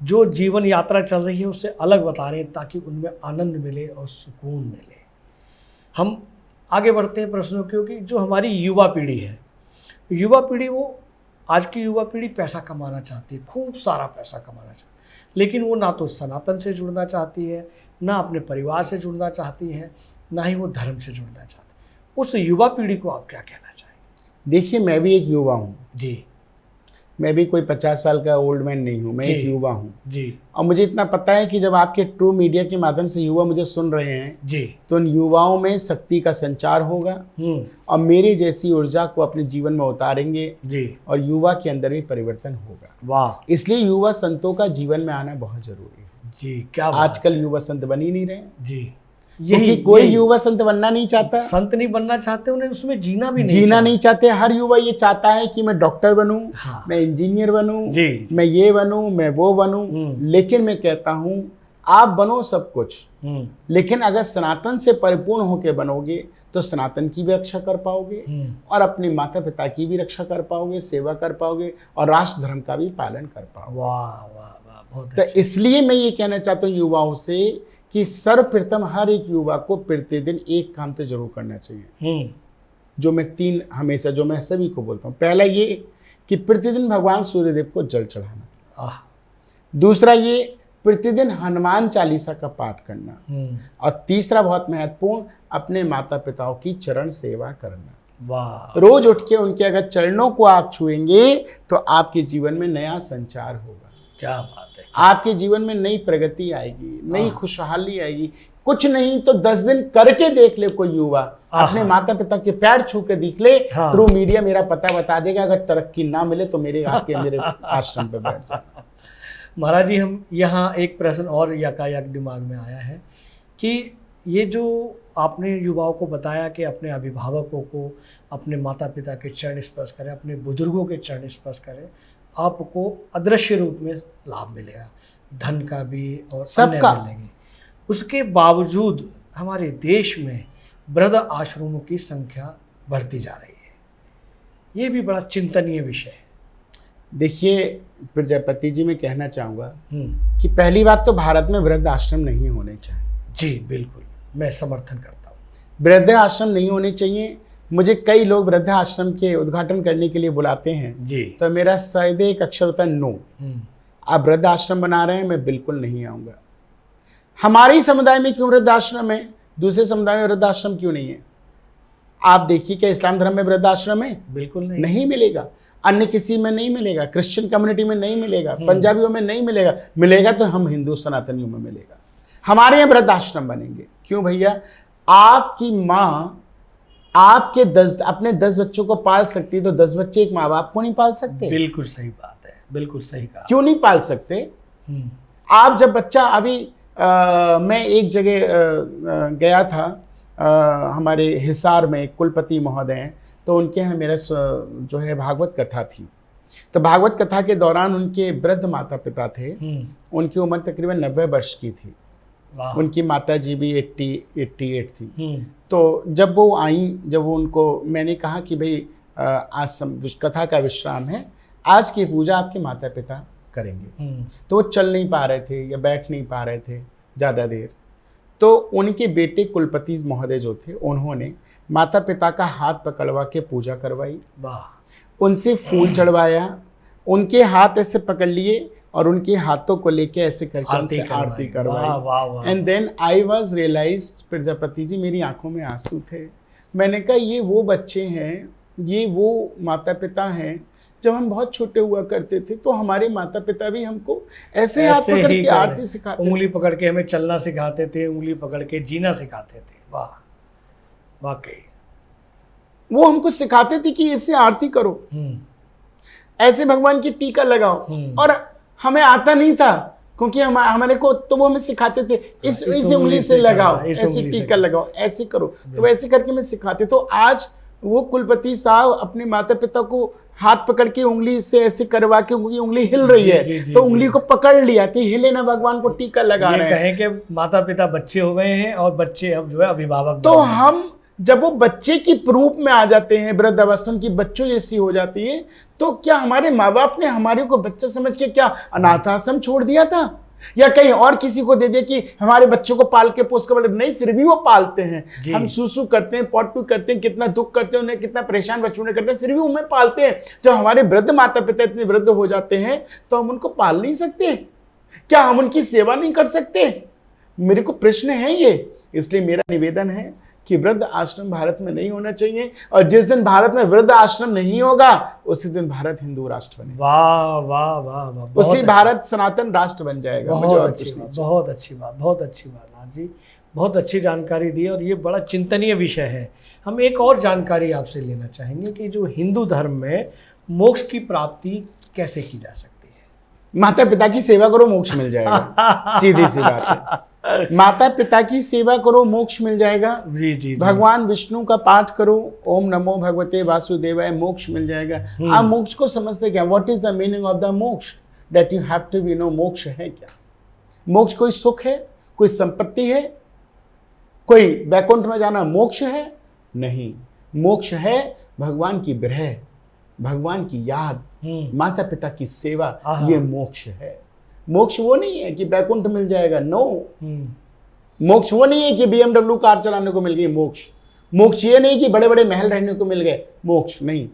जो जीवन यात्रा चल रही है उससे अलग बता रहे हैं, ताकि उनमें आनंद मिले और सुकून मिले। हम आगे बढ़ते हैं प्रश्नों, क्योंकि जो हमारी युवा पीढ़ी है, युवा पीढ़ी वो आज की युवा पीढ़ी पैसा कमाना चाहती है, खूब सारा पैसा कमाना चाहती है, लेकिन वो ना तो सनातन से जुड़ना चाहती है, ना अपने परिवार से जुड़ना चाहती है, ना ही वो धर्म से जुड़ना चाहती है। उस युवा पीढ़ी को आप क्या कहना चाहेंगे? देखिए, मैं भी एक युवा हूँ जी मैं भी कोई 50 साल का ओल्ड मैन नहीं हूँ, मैं जी एक युवा हूँ। जी और मुझे इतना पता है कि जब आपके ट्रू मीडिया के माध्यम से युवा मुझे सुन रहे हैं जी तो उन युवाओं में शक्ति का संचार होगा और मेरी जैसी ऊर्जा को अपने जीवन में उतारेंगे जी और युवा के अंदर भी परिवर्तन होगा। वाह इसलिए युवा संतों का जीवन में आना बहुत जरूरी है। जी, क्या बात आजकल युवा संत बन ही नहीं रहे, जी, क्योंकि कोई युवा संत बनना नहीं चाहता, संत नहीं बनना चाहते, उन्हें उसमें जीना भी नहीं चाहते। हर युवा ये चाहता है कि मैं डॉक्टर बनूं, हाँ। मैं इंजीनियर बनूं, जी मैं ये बनूं, मैं वो बनूं। लेकिन मैं कहता हूं आप बनो सब कुछ, लेकिन अगर सनातन से परिपूर्ण होकर बनोगे तो सनातन की भी रक्षा कर पाओगे और अपने माता पिता की भी रक्षा कर पाओगे, सेवा कर पाओगे और राष्ट्र धर्म का भी पालन कर पाओगे। वाह वाह वाह, बहुत तो इसलिए मैं ये कहना चाहता हूँ युवाओं से कि सर्वप्रथम हर एक युवा को प्रतिदिन एक काम तो जरूर करना चाहिए, जो मैं सभी को बोलता हूँ। पहला ये कि प्रतिदिन भगवान सूर्यदेव को जल चढ़ाना, दूसरा ये प्रतिदिन हनुमान चालीसा का पाठ करना, और तीसरा बहुत महत्वपूर्ण अपने माता पिताओं की चरण सेवा करना। वाह, रोज उठ के उनके अगर चरणों को आप छुएंगे तो आपके जीवन में नया संचार होगा। क्या बात है, आपके जीवन में नई प्रगति आएगी, नई खुशहाली आएगी। कुछ नहीं तो 10 दिन करके देख ले कोई युवा, अपने माता पिता के पैर छू के देख ले। ट्रू मीडिया मेरा पता बता देगा, अगर तरक्की ना मिले तो मेरे आश्रम पे बैठ जाना। महाराज जी, हम यहाँ एक प्रश्न और यकायक दिमाग में आया है कि ये जो आपने युवाओं को बताया कि अपने अभिभावकों को, अपने माता पिता के चरण स्पर्श करें, अपने बुजुर्गों के चरण स्पर्श करें, आपको अदृश्य रूप में लाभ मिलेगा, धन का भी और सबका मिलेंगे। उसके बावजूद हमारे देश में वृद्ध आश्रमों की संख्या बढ़ती जा रही है। ये भी बड़ा चिंतनीय विषय है। देखिए प्रजापति जी, मैं कहना चाहूँगा कि पहली बात तो भारत में वृद्ध आश्रम नहीं होने चाहिए। जी बिल्कुल, मैं समर्थन करता हूँ। वृद्ध आश्रम नहीं होने चाहिए। मुझे कई लोग वृद्ध आश्रम के उद्घाटन करने के लिए बुलाते हैं जी, तो मेरा सीधे एक अक्षर होता है नो। आप वृद्ध आश्रम बना रहे हैं, मैं बिल्कुल नहीं आऊँगा। हमारे ही समुदाय में क्यों वृद्ध आश्रम है, दूसरे समुदाय में वृद्ध आश्रम क्यों नहीं है? आप देखिए, क्या इस्लाम धर्म में वृद्ध आश्रम है? बिल्कुल नहीं मिलेगा। अन्य किसी में नहीं मिलेगा, क्रिश्चियन कम्युनिटी में नहीं मिलेगा, पंजाबियों में नहीं मिलेगा। मिलेगा तो हम हिंदू सनातनियों में मिलेगा। हमारे यहाँ वृद्ध आश्रम बनेंगे। क्यों भैया? आपकी माँ आपके अपने 10 बच्चों को पाल सकती है तो 10 बच्चे एक माँ बाप को नहीं पाल सकते? बिल्कुल सही बात है, बिल्कुल सही कहा। क्यों नहीं पाल सकते? आप जब बच्चा अभी मैं एक जगह गया था, हमारे हिसार में कुलपति महोदय हैं, तो उनके यहाँ मेरा जो है भागवत कथा थी। तो भागवत कथा के दौरान उनके वृद्ध माता पिता थे, उनकी उम्र तकरीबन 90 वर्ष की थी। उनकी माता जी भी 88 थी। तो जब वो आई, जब वो उनको मैंने कहा कि भाई आज कथा का विश्राम है, आज की पूजा आपके माता पिता करेंगे। तो वो चल नहीं पा रहे थे या बैठ नहीं पा रहे थे ज़्यादा देर। तो उनके बेटे कुलपति महोदय जो थे, उन्होंने माता पिता का हाथ पकड़वा के पूजा करवाई, उनसे फूल चढ़वाया, उनके हाथ ऐसे पकड़ लिए और उनके हाथों को लेके ऐसे करके उनसे आरती करवाई। And then I was realised, Prajapati ji, मेरी आंखों में आंसू थे। मैंने कहा ये वो बच्चे हैं, ये वो माता पिता हैं। जब हम बहुत छोटे हुआ करते थे तो हमारे माता पिता भी हमको ऐसे हाथ पकड़ के आरती सिखाते, उंगली पकड़ के हमें चलना सिखाते थे, उंगली पकड़ के जीना सिखाते थे। वाह, वाकई वो हमको सिखाते थे कि ऐसे आरती करो, ऐसे भगवान की टीका लगाओ। और हमें आता नहीं था, क्योंकि हमारे को तो वो हमें सिखाते थे, इस उंगली से लगाओ, ऐसे टीका लगाओ, ऐसे करो। तो ऐसे करके मैं सिखाते। तो आज वो कुलपति साहब अपने माता पिता को हाथ पकड़ के उंगली से ऐसे करवा के, उंगली हिल रही है तो उंगली को पकड़ लिया कि हिले ना, भगवान को टीका लगा रहे हैं। कहें कि माता पिता बच्चे हो गए हैं और बच्चे अब जो है अभिभावक। तो हम जब वो बच्चे की रूप में आ जाते हैं, वृद्ध अवस्था की बच्चों जैसी हो जाती है, तो क्या हमारे माँ बाप ने हमारे को बच्चा समझ के क्या अनाथ आश्रम छोड़ दिया था? या कहीं और किसी को दे दिया कि हमारे बच्चों को पाल के पोस कर, नहीं फिर भी वो पालते हैं। हम सूसू करते हैं, पॉटू करते हैं, कितना दुख करते हैं, उन्हें कितना परेशान बचपन में करते हैं, फिर भी उन्हें पालते हैं। जब हमारे वृद्ध माता पिता इतने वृद्ध हो जाते हैं तो हम उनको पाल नहीं सकते? क्या हम उनकी सेवा नहीं कर सकते? मेरे को प्रश्न है ये। इसलिए मेरा निवेदन है कि वृद्ध आश्रम भारत में नहीं होना चाहिए, और जिस दिन भारत में वृद्ध आश्रम नहीं होगा उसी दिन भारत हिंदू राष्ट्र बनेगा। वाह वाह वाह वाह, उसी भारत सनातन राष्ट्र बन जाएगा। मुझे और कुछ नहीं। बहुत अच्छी बात, बहुत अच्छी बात नाथ जी, बहुत अच्छी जानकारी दी, और ये बड़ा चिंतनीय विषय है। हम एक और जानकारी आपसे लेना चाहेंगे कि जो हिंदू धर्म में मोक्ष की प्राप्ति कैसे की जा सकती है? माता पिता की सेवा करो, मोक्ष मिल जाएगा। सीधी सी बात है, माता पिता की सेवा करो, मोक्ष मिल जाएगा। जी जी। भगवान विष्णु का पाठ करो, ओम नमो भगवते वासुदेवाय, मोक्ष मिल जाएगा। आप मोक्ष को समझते क्या? What is the meaning of the moksha? That you have to be know. मोक्ष है क्या? मोक्ष कोई सुख है, कोई संपत्ति है, कोई वैकुंठ में जाना मोक्ष है? नहीं। मोक्ष है भगवान की विरह, भगवान की याद, माता पिता की सेवा, ये मोक्ष है। मोक्ष वो नहीं है कि वैकुंठ मिल जाएगा, नो। मोक्ष वो नहीं है कि BMW कार चलाने को मिल गई, मोक्ष। मोक्ष ये नहीं कि बड़े बड़े महल रहने को मिल गए, मोक्ष नहीं।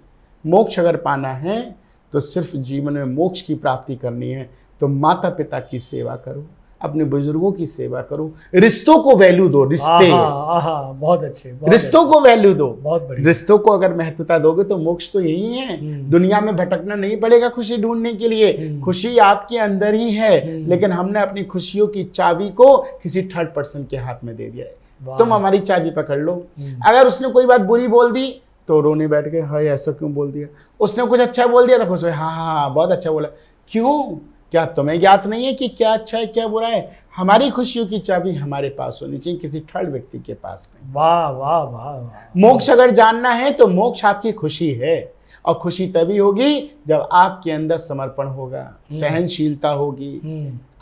मोक्ष अगर पाना है तो सिर्फ जीवन में मोक्ष की प्राप्ति करनी है तो माता पिता की सेवा करो, अपने बुजुर्गों की सेवा करो, रिश्तों को वैल्यू दो। रिश्ते बहुत अच्छे, रिश्तों को वैल्यू दो। बहुत बढ़िया। रिश्तों को अगर महत्वता दोगे तो मोक्ष तो यही है। दुनिया में भटकना नहीं पड़ेगा खुशी ढूंढने के लिए, खुशी आपके अंदर ही है। लेकिन हमने अपनी खुशियों की चाबी को किसी थर्ड पर्सन के हाथ में दे दिया है। तुम हमारी चाबी पकड़ लो। अगर उसने कोई बात बुरी बोल दी तो रोने बैठ गए, हाय ऐसा क्यों बोल दिया। उसने कुछ अच्छा बोल दिया तो खुश हुए, हाँ हाँ बहुत अच्छा बोला। क्यों? क्या तुम्हें ज्ञात नहीं है कि क्या अच्छा है क्या बुरा है? हमारी खुशियों की चाबी हमारे पास होनी चाहिए, किसी थर्ड व्यक्ति के पास नहीं। वाह वाह वाह। मोक्ष अगर जानना है तो मोक्ष आपकी खुशी है, और खुशी तभी होगी जब आपके अंदर समर्पण होगा, सहनशीलता होगी,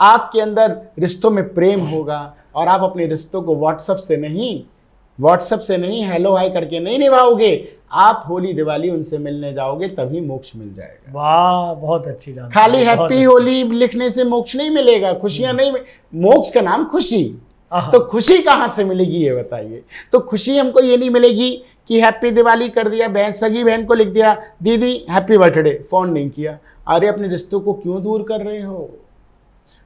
आपके अंदर रिश्तों में प्रेम होगा, और आप अपने रिश्तों को व्हाट्सएप से नहीं हेलो हाय करके नहीं निभाओगे। आप होली दिवाली उनसे मिलने जाओगे तभी मोक्ष मिल जाएगा। वाह बहुत अच्छी जानकारी। खाली हैप्पी होली लिखने से मोक्ष नहीं मिलेगा, खुशियां नहीं। मोक्ष का नाम खुशी, तो खुशी कहाँ से मिलेगी ये बताइए? तो खुशी हमको ये नहीं मिलेगी कि हैप्पी दिवाली कर दिया, बहन सगी बहन को लिख दिया दीदी हैप्पी बर्थडे, फोन नहीं किया। अरे अपने रिश्तों को क्यों दूर कर रहे हो?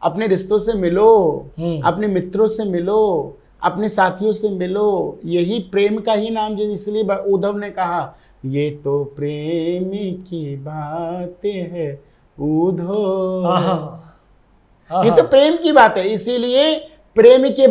अपने रिश्तों से मिलो, अपने मित्रों से मिलो, अपने साथियों से मिलो। यही प्रेम का ही नाम, इसलिए उद्धव ने कहा ये तो प्रेम की बातें है उद्धव। ये तो प्रेम की बात है। इसीलिए प्रेम के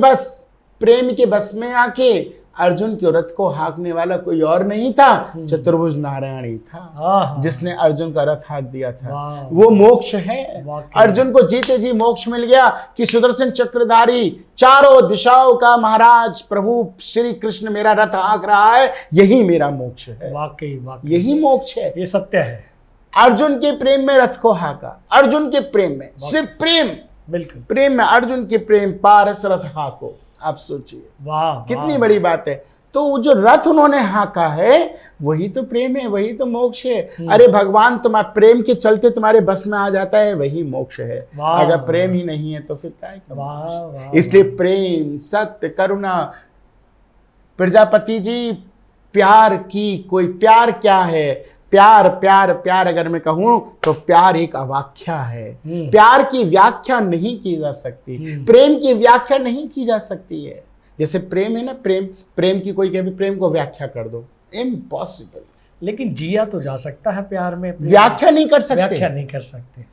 बस में आके अर्जुन के रथ को हाँकने वाला कोई और नहीं था, चतुर्भुज नारायण ही था जिसने अर्जुन का रथ हाँक दिया था। वो मोक्ष है। अर्जुन को जीते जी मोक्ष मिल गया कि सुदर्शन चक्रधारी चारों दिशाओं का महाराज प्रभु श्री कृष्ण मेरा रथ हाँक रहा है, यही मेरा मोक्ष है। वाकई यही मोक्ष है, ये सत्य है। अर्जुन के प्रेम में रथ को हाँका, अर्जुन के प्रेम में, सिर्फ प्रेम, बिल्कुल प्रेम में, अर्जुन के प्रेम पारस रथ हाँको। आप सोचिए वाह कितनी बड़ी बात है। तो वो जो रथ उन्होंने हाँका है वही तो प्रेम है, वही तो मोक्ष है। अरे भगवान तुम्हारे प्रेम के चलते तुम्हारे बस में आ जाता है, वही मोक्ष है। अगर प्रेम ही नहीं है तो फिर क्या? इसलिए प्रेम, सत्य, करुणा। प्रजापति जी प्यार क्या है? प्यार अगर मैं कहूं तो प्यार एक अवाख्या है। प्यार की व्याख्या नहीं की जा सकती, प्रेम की व्याख्या नहीं की जा सकती है। जैसे प्रेम है ना, प्रेम की कोई कहे प्रेम को व्याख्या कर दो, इम्पॉसिबल। लेकिन जिया तो जा सकता है प्यार में, व्याख्या नहीं कर सकते।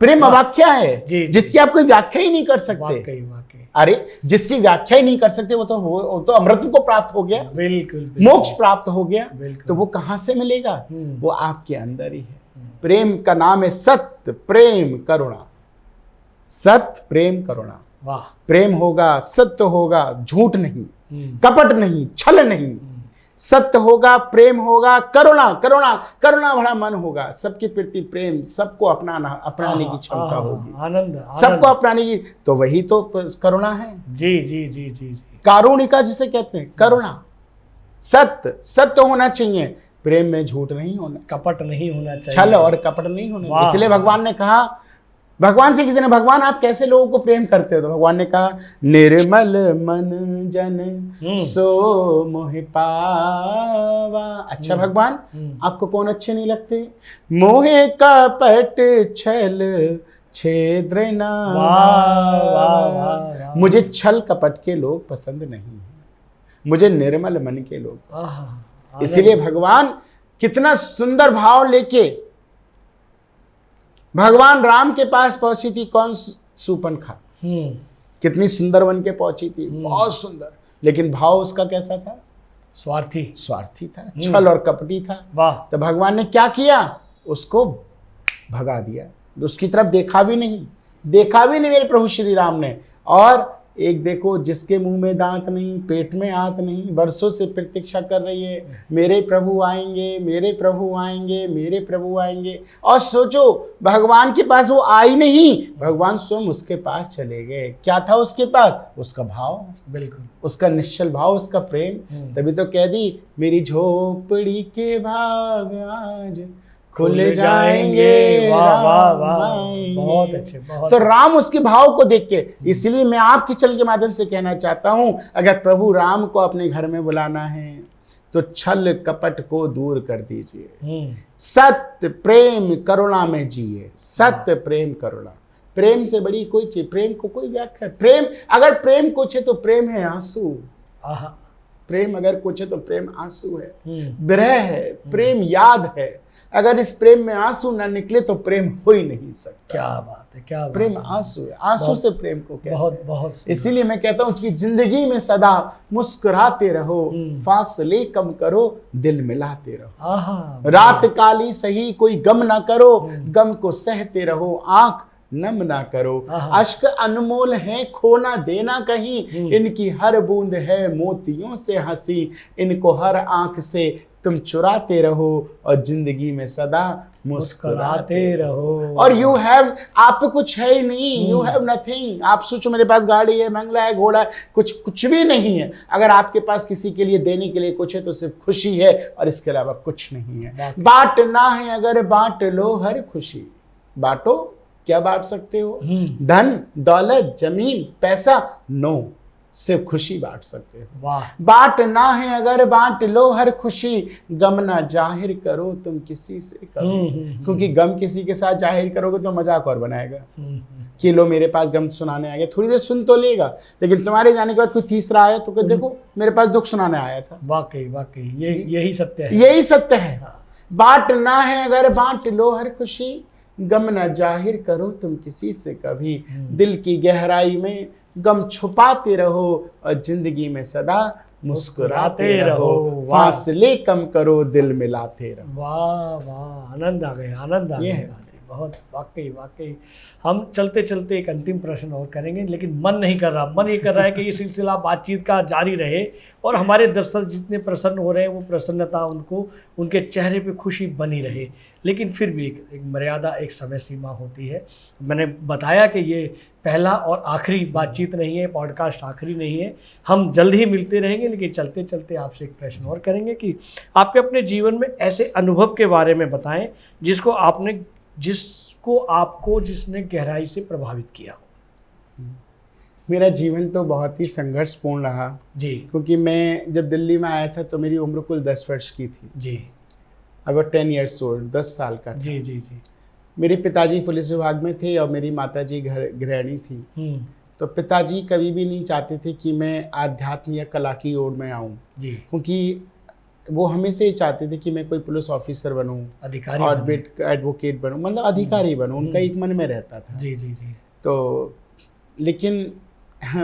प्रेम अवाख्या है जिसकी आप कोई व्याख्या ही नहीं कर सकते। वाकई। अरे जिसकी व्याख्या ही नहीं कर सकते वो तो अमृत को प्राप्त हो गया, बिल्कुल मोक्ष प्राप्त हो गया। तो वो कहां से मिलेगा? वो आपके अंदर ही है। प्रेम का नाम है सत्य, प्रेम, करुणा। सत्य, प्रेम, करुणा। वाह। प्रेम होगा, सत्य होगा, झूठ नहीं, कपट नहीं, छल नहीं। सत्य होगा, प्रेम होगा, करुणा भरा मन होगा, सबके प्रति प्रेम, सबको अपनाने की क्षमता होगी, आनंद, सबको अपनाने की। तो वही तो करुणा है। जी। कारुणिका जिसे कहते हैं, करुणा। सत्य होना चाहिए, प्रेम में झूठ नहीं होना, कपट नहीं होना चाहिए, छल और कपट नहीं होना। इसलिए भगवान ने कहा भगवान से किसी ने, भगवान आप कैसे लोगों को प्रेम करते हो, तो भगवान ने कहा निर्मल मन जन सो मोहि पावा। अच्छा भगवान आपको कौन अच्छे नहीं लगते? मोहे कपट छल छेद्र मुझे छल कपट के लोग पसंद नहीं है, मुझे निर्मल मन के लोग पसंद। इसीलिए भगवान कितना सुंदर भाव लेके भगवान राम के पास पहुंची थी कौन? सूर्पनखा। कितनी सुंदर बन के पहुंची थी, बहुत सुंदर, लेकिन भाव उसका कैसा था? स्वार्थी था, छल और कपटी था। वाह। तो भगवान ने क्या किया? उसको भगा दिया, उसकी तरफ देखा भी नहीं मेरे प्रभु श्री राम ने। और एक देखो, जिसके मुंह में दांत नहीं, पेट में आंत नहीं, वर्षों से प्रतीक्षा कर रही है, मेरे प्रभु आएंगे, मेरे प्रभु आएंगे, मेरे प्रभु आएंगे। और सोचो, भगवान के पास वो आई नहीं, भगवान स्वयं उसके पास चले गए। क्या था उसके पास? उसका भाव, बिल्कुल उसका निश्चल भाव, उसका प्रेम। तभी तो कह दी, मेरी झोपड़ी के भाग आज खुल जाएंगे। वाह वाह वाह, बहुत अच्छे, बहुत। तो राम उसके भाव को देख के, इसलिए मैं आपके चल के माध्यम से कहना चाहता हूं, अगर प्रभु राम को अपने घर में बुलाना है तो छल कपट को दूर कर दीजिए, सत्य प्रेम करुणा में जिए। सत्य प्रेम करुणा, प्रेम से बड़ी कोई चीज, प्रेम को कोई व्याख्या। प्रेम अगर प्रेम कुछ है तो प्रेम है आंसू। प्रेम अगर कुछ है तो प्रेम आंसू है, विरह है, प्रेम याद है। अगर इस प्रेम में आंसू ना निकले तो प्रेम हो ही नहीं सकता। क्या बात है, क्या बात प्रेम है। आंसू है, आंसू से प्रेम को कहते हैं। बहुत बहुत। इसीलिए मैं कहता हूं कि जिंदगी में सदा मुस्कुराते रहो, फासले कम करो, दिल मिलाते रहो। रात काली सही कोई गम ना करो, गम को सहते रहो, आंख नम ना करो। अश्क अनमोल है, खोना देना कहीं, इनकी हर बूंद है मोतियों से हंसी, इनको हर आंख से तुम चुराते रहो और जिंदगी में सदा मुस्कुराते रहो। और यू हैव, आप पे कुछ है ही नहीं, यू हैव नथिंग। आप सोचो मेरे पास गाड़ी है, बंगला है, घोड़ा है, कुछ भी नहीं है। अगर आपके पास किसी के लिए देने के लिए कुछ है तो सिर्फ खुशी है, और इसके अलावा कुछ नहीं है। बांटना है अगर बांट लो हर खुशी। बांटो, क्या बांट सकते हो? धन दौलत जमीन पैसा? नो, सिर्फ खुशी बांट सकते हो। वाह। बांटना है अगर बांट लो हर खुशी, गम ना जाहिर करो तुम किसी से कभी। क्योंकि गम किसी के साथ जाहिर करोगे तो मजाक और बनाएगा कि लो मेरे पास गम सुनाने आ गया। थोड़ी देर सुन तो लेगा, लेकिन तुम्हारे जाने के बाद कोई तीसरा आया तो देखो मेरे पास दुख सुनाने आया था। वाकई वाकई, यही सत्य है, यही सत्य है। बांटना है अगर बांट लो हर खुशी, गम ना जाहिर करो तुम किसी से कभी। दिल की गहराई में गम छुपाते रहो और जिंदगी में सदा मुस्कुराते रहो। फासले कम करो, दिल मिलाते रहो। वाह वाह, आनंद आ गया, आनंद आ गया। बहुत वाकई वाकई। हम चलते चलते एक अंतिम प्रश्न और करेंगे, लेकिन मन नहीं कर रहा। मन ये कर रहा है कि ये सिलसिला बातचीत का जारी रहे और हमारे दर्शक जितने प्रसन्न हो रहे हैं वो प्रसन्नता उनको, उनके चेहरे पे खुशी बनी रहे। लेकिन फिर भी एक मर्यादा, एक समय सीमा होती है। मैंने बताया कि ये पहला और आखिरी बातचीत नहीं है, पॉडकास्ट आखिरी नहीं है। हम जल्द ही मिलते रहेंगे, लेकिन चलते चलते आपसे एक प्रश्न और करेंगे कि आपके अपने जीवन में ऐसे अनुभव के बारे में बताएं जिसने गहराई से प्रभावित किया हो। मेरा जीवन तो बहुत ही संघर्षपूर्ण रहा जी, क्योंकि मैं जब दिल्ली में आया था तो मेरी उम्र कुल 10 वर्ष की थी जी। अब 10 ईयर्स ओल्ड, 10 साल का था। जी जी जी। मेरे पिताजी पुलिस विभाग में थे और मेरी माताजी गृहिणी थी। तो पिताजी कभी भी नहीं चाहते थे कि मैं आध्यात्म या कला की ओर में आऊँ, क्योंकि वो हमेशा ही चाहते थे कि मैं कोई पुलिस ऑफिसर बनूं, अधिकारी और एडवोकेट बनूं, मतलब अधिकारी बनूं। उनका एक मन में रहता था। जी जी जी। तो लेकिन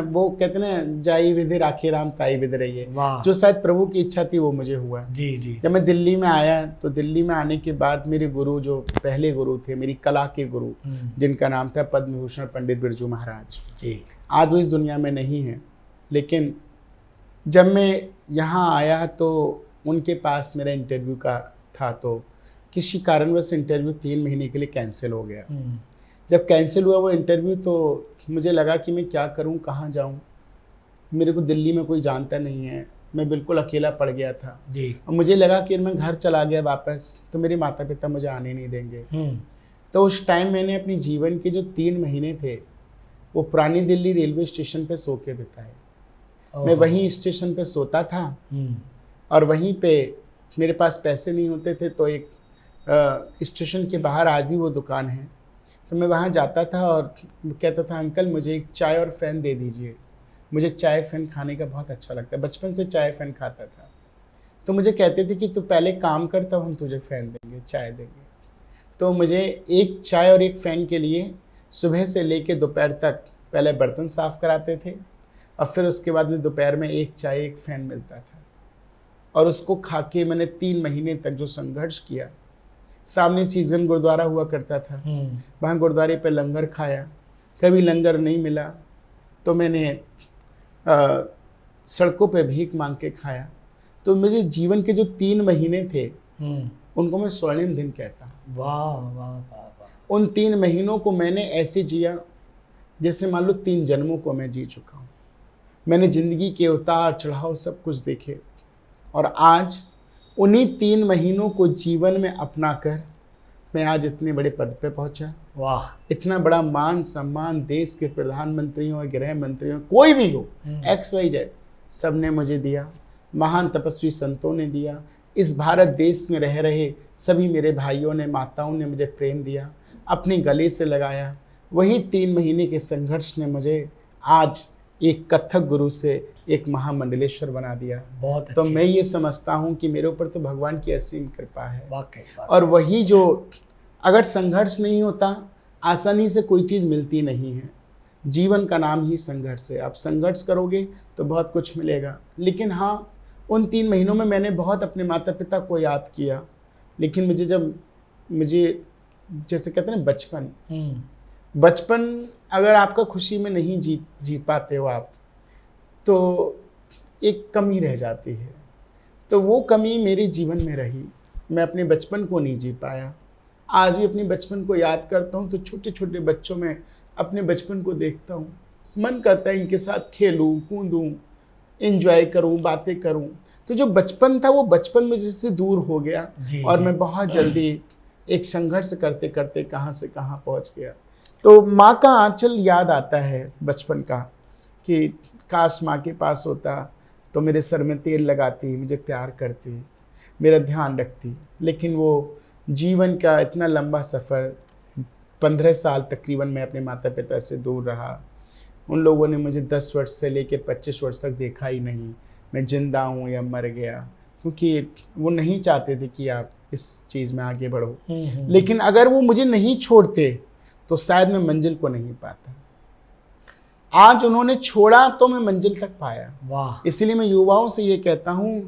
वो कहते ना, जाई विधि राखे राम ताई विधि रहिए। जो शायद प्रभु की इच्छा थी वो मुझे हुआ। जी जी। जब मैं दिल्ली में आया तो दिल्ली में आने के बाद मेरे गुरु, जो पहले गुरु थे, मेरी कला के गुरु, जिनका नाम था पद्म भूषण पंडित बिरजू महाराज जी, आज वो इस दुनिया में नहीं है। लेकिन जब मैं यहाँ आया तो उनके पास मेरा इंटरव्यू का था, तो किसी कारणवश इंटरव्यू 3 महीने के लिए कैंसिल हो गया। जब कैंसिल हुआ वो इंटरव्यू तो मुझे लगा कि मैं क्या करूं, कहाँ जाऊं। मेरे को दिल्ली में कोई जानता नहीं है, मैं बिल्कुल अकेला पड़ गया था जी। और मुझे लगा कि मैं घर चला गया वापस तो मेरे माता पिता मुझे आने नहीं देंगे। तो उस टाइम मैंने अपनी जीवन के जो 3 महीने थे वो पुरानी दिल्ली रेलवे स्टेशन पे सो के बिताए। मैं वहीं स्टेशन पे सोता था और वहीं पे मेरे पास पैसे नहीं होते थे, तो एक स्टेशन के बाहर आज भी वो दुकान है, तो मैं वहाँ जाता था और कहता था अंकल मुझे एक चाय और फ़ैन दे दीजिए, मुझे चाय फ़ैन खाने का बहुत अच्छा लगता है, बचपन से चाय फ़ैन खाता था। तो मुझे कहते थे कि तू पहले काम कर तब हम तुझे फ़ैन देंगे, चाय देंगे। तो मुझे एक चाय और एक फ़ैन के लिए सुबह से लेके दोपहर तक पहले बर्तन साफ़ कराते थे और फिर उसके बाद में दोपहर में एक चाय एक फ़ैन मिलता था और उसको खा के मैंने 3 महीने तक जो संघर्ष किया। सामने सीजन गुरुद्वारा हुआ करता था, वहाँ गुरुद्वारे पे लंगर खाया, कभी लंगर नहीं मिला तो मैंने सड़कों पे भीख मांग के खाया। तो मुझे जीवन के जो 3 महीने थे उनको मैं स्वर्णिम दिन कहता हूँ। वाह वाह वाह वाह। उन 3 महीनों को मैंने ऐसे जिया जैसे मान लो 3 जन्मों को मैं जी चुका हूँ। मैंने ज़िंदगी के उतार चढ़ाव सब कुछ देखे और आज उन्हीं 3 महीनों को जीवन में अपना कर मैं आज इतने बड़े पद पे पहुंचा। वाह। इतना बड़ा मान सम्मान देश के प्रधानमंत्री हो, गृह मंत्री हो, कोई भी हो, XYZ सब ने मुझे दिया, महान तपस्वी संतों ने दिया, इस भारत देश में रह रहे सभी मेरे भाइयों ने, माताओं ने मुझे प्रेम दिया, अपने गले से लगाया। वही 3 महीने के संघर्ष ने मुझे आज एक कथक गुरु से एक महामंडलेश्वर बना दिया। बहुत तो मैं ये समझता हूँ कि मेरे ऊपर तो भगवान की असीम कृपा है। वाकई। और वही जो अगर संघर्ष नहीं होता आसानी से कोई चीज़ मिलती नहीं है। जीवन का नाम ही संघर्ष है। आप संघर्ष करोगे तो बहुत कुछ मिलेगा। लेकिन हाँ, उन 3 महीनों में मैंने बहुत अपने माता पिता को याद किया। लेकिन मुझे जैसे कहते हैं ना बचपन अगर आपका खुशी में नहीं जी पाते हो आप, तो एक कमी रह जाती है। तो वो कमी मेरे जीवन में रही। मैं अपने बचपन को नहीं जी पाया। आज भी अपने बचपन को याद करता हूँ तो छोटे छोटे बच्चों में अपने बचपन को देखता हूँ, मन करता है इनके साथ खेलूँ, कूदूँ, एंजॉय करूँ, बातें करूँ। तो जो बचपन था वो बचपन में जिससे दूर हो गया और मैं बहुत जल्दी एक संघर्ष करते करते कहाँ से कहाँ पहुँच गया। तो माँ का आंचल याद आता है बचपन का कि काश माँ के पास होता तो मेरे सर में तेल लगाती, मुझे प्यार करती, मेरा ध्यान रखती। लेकिन वो जीवन का इतना लंबा सफ़र, 15 साल तकरीबन मैं अपने माता पिता से दूर रहा। उन लोगों ने मुझे 10 वर्ष से लेकर 25 वर्ष तक देखा ही नहीं, मैं जिंदा हूँ या मर गया, क्योंकि वो नहीं चाहते थे कि आप इस चीज़ में आगे बढ़ो। लेकिन अगर वो मुझे नहीं छोड़ते तो शायद मैं मंजिल को नहीं पाता। आज उन्होंने छोड़ा तो मैं मंजिल तक पाया। वाह। इसलिए मैं युवाओं से ये कहता हूँ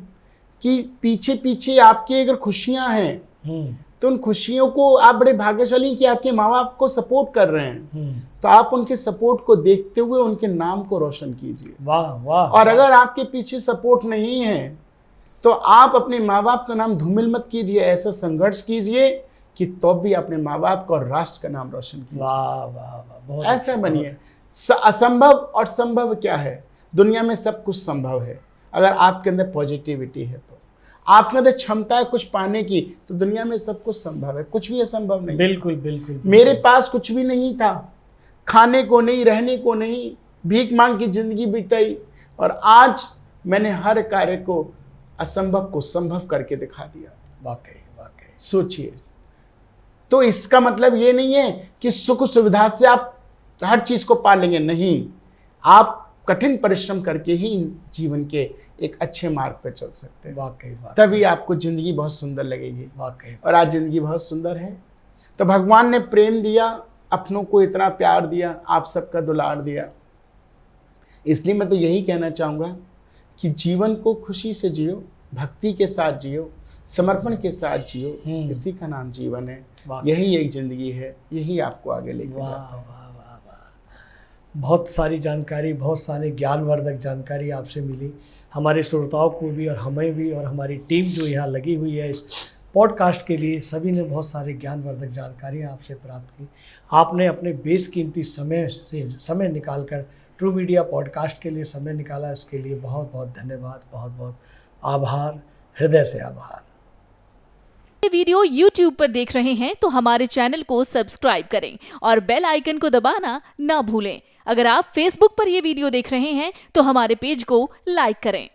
कि पीछे पीछे आपकी अगर खुशियाँ हैं तो उन खुशियों को आप बड़े भाग्यशाली कि आपके माँ बाप को सपोर्ट कर रहे हैं, तो आप उनके सपोर्ट को देखते हुए उनके नाम को रोशन कीजिए। वाह वाह। और अगर आपके पीछे सपोर्ट नहीं है तो आप अपने माँ बाप का नाम धूमिल मत कीजिए, ऐसा संघर्ष कीजिए कि तो भी अपने माँ बाप का और राष्ट्र का नाम रोशन कीजिए। वाह वाह वाह। ऐसा बनिए। असंभव और संभव क्या है? दुनिया में सब कुछ संभव है अगर आपके अंदर पॉजिटिविटी है। तो आपके अंदर क्षमता है कुछ पाने की, तो दुनिया में सब कुछ संभव है, कुछ भी असंभव नहीं। बिल्कुल बिल्कुल। मेरे पास कुछ भी नहीं था, खाने को नहीं, रहने को नहीं, भीख मांग की जिंदगी बिताई और आज मैंने हर कार्य को, असंभव को संभव करके दिखा दिया। वाकई वाकई। सोचिए। तो इसका मतलब ये नहीं है कि सुख सुविधा से आप हर चीज को पा लेंगे, नहीं। आप कठिन परिश्रम करके ही जीवन के एक अच्छे मार्ग पर चल सकते हैं। वाकई। तभी आपको जिंदगी बहुत सुंदर लगेगी। वाकई। और आज जिंदगी बहुत सुंदर है। तो भगवान ने प्रेम दिया, अपनों को इतना प्यार दिया, आप सबका दुलार दिया। इसलिए मैं तो यही कहना चाहूँगा कि जीवन को खुशी से जियो, भक्ति के साथ जियो, समर्पण के साथ जियो। इसी का नाम जीवन है। यही एक जिंदगी है, यही आपको आगे लेके जाता है। बहुत सारी जानकारी, बहुत सारे ज्ञानवर्धक जानकारी आपसे मिली। हमारे श्रोताओं को भी और हमें भी और हमारी टीम जो यहाँ लगी हुई है इस पॉडकास्ट के लिए, सभी ने बहुत सारे ज्ञानवर्धक जानकारियाँ आपसे प्राप्त की। आपने अपने बेशकीमती समय निकालकर ट्रू मीडिया पॉडकास्ट के लिए समय निकाला, इसके लिए बहुत बहुत धन्यवाद, बहुत बहुत आभार, हृदय से आभार। ये वीडियो YouTube पर देख रहे हैं तो हमारे चैनल को सब्सक्राइब करें और बेल आइकन को दबाना ना भूलें। अगर आप Facebook पर यह वीडियो देख रहे हैं तो हमारे पेज को लाइक करें।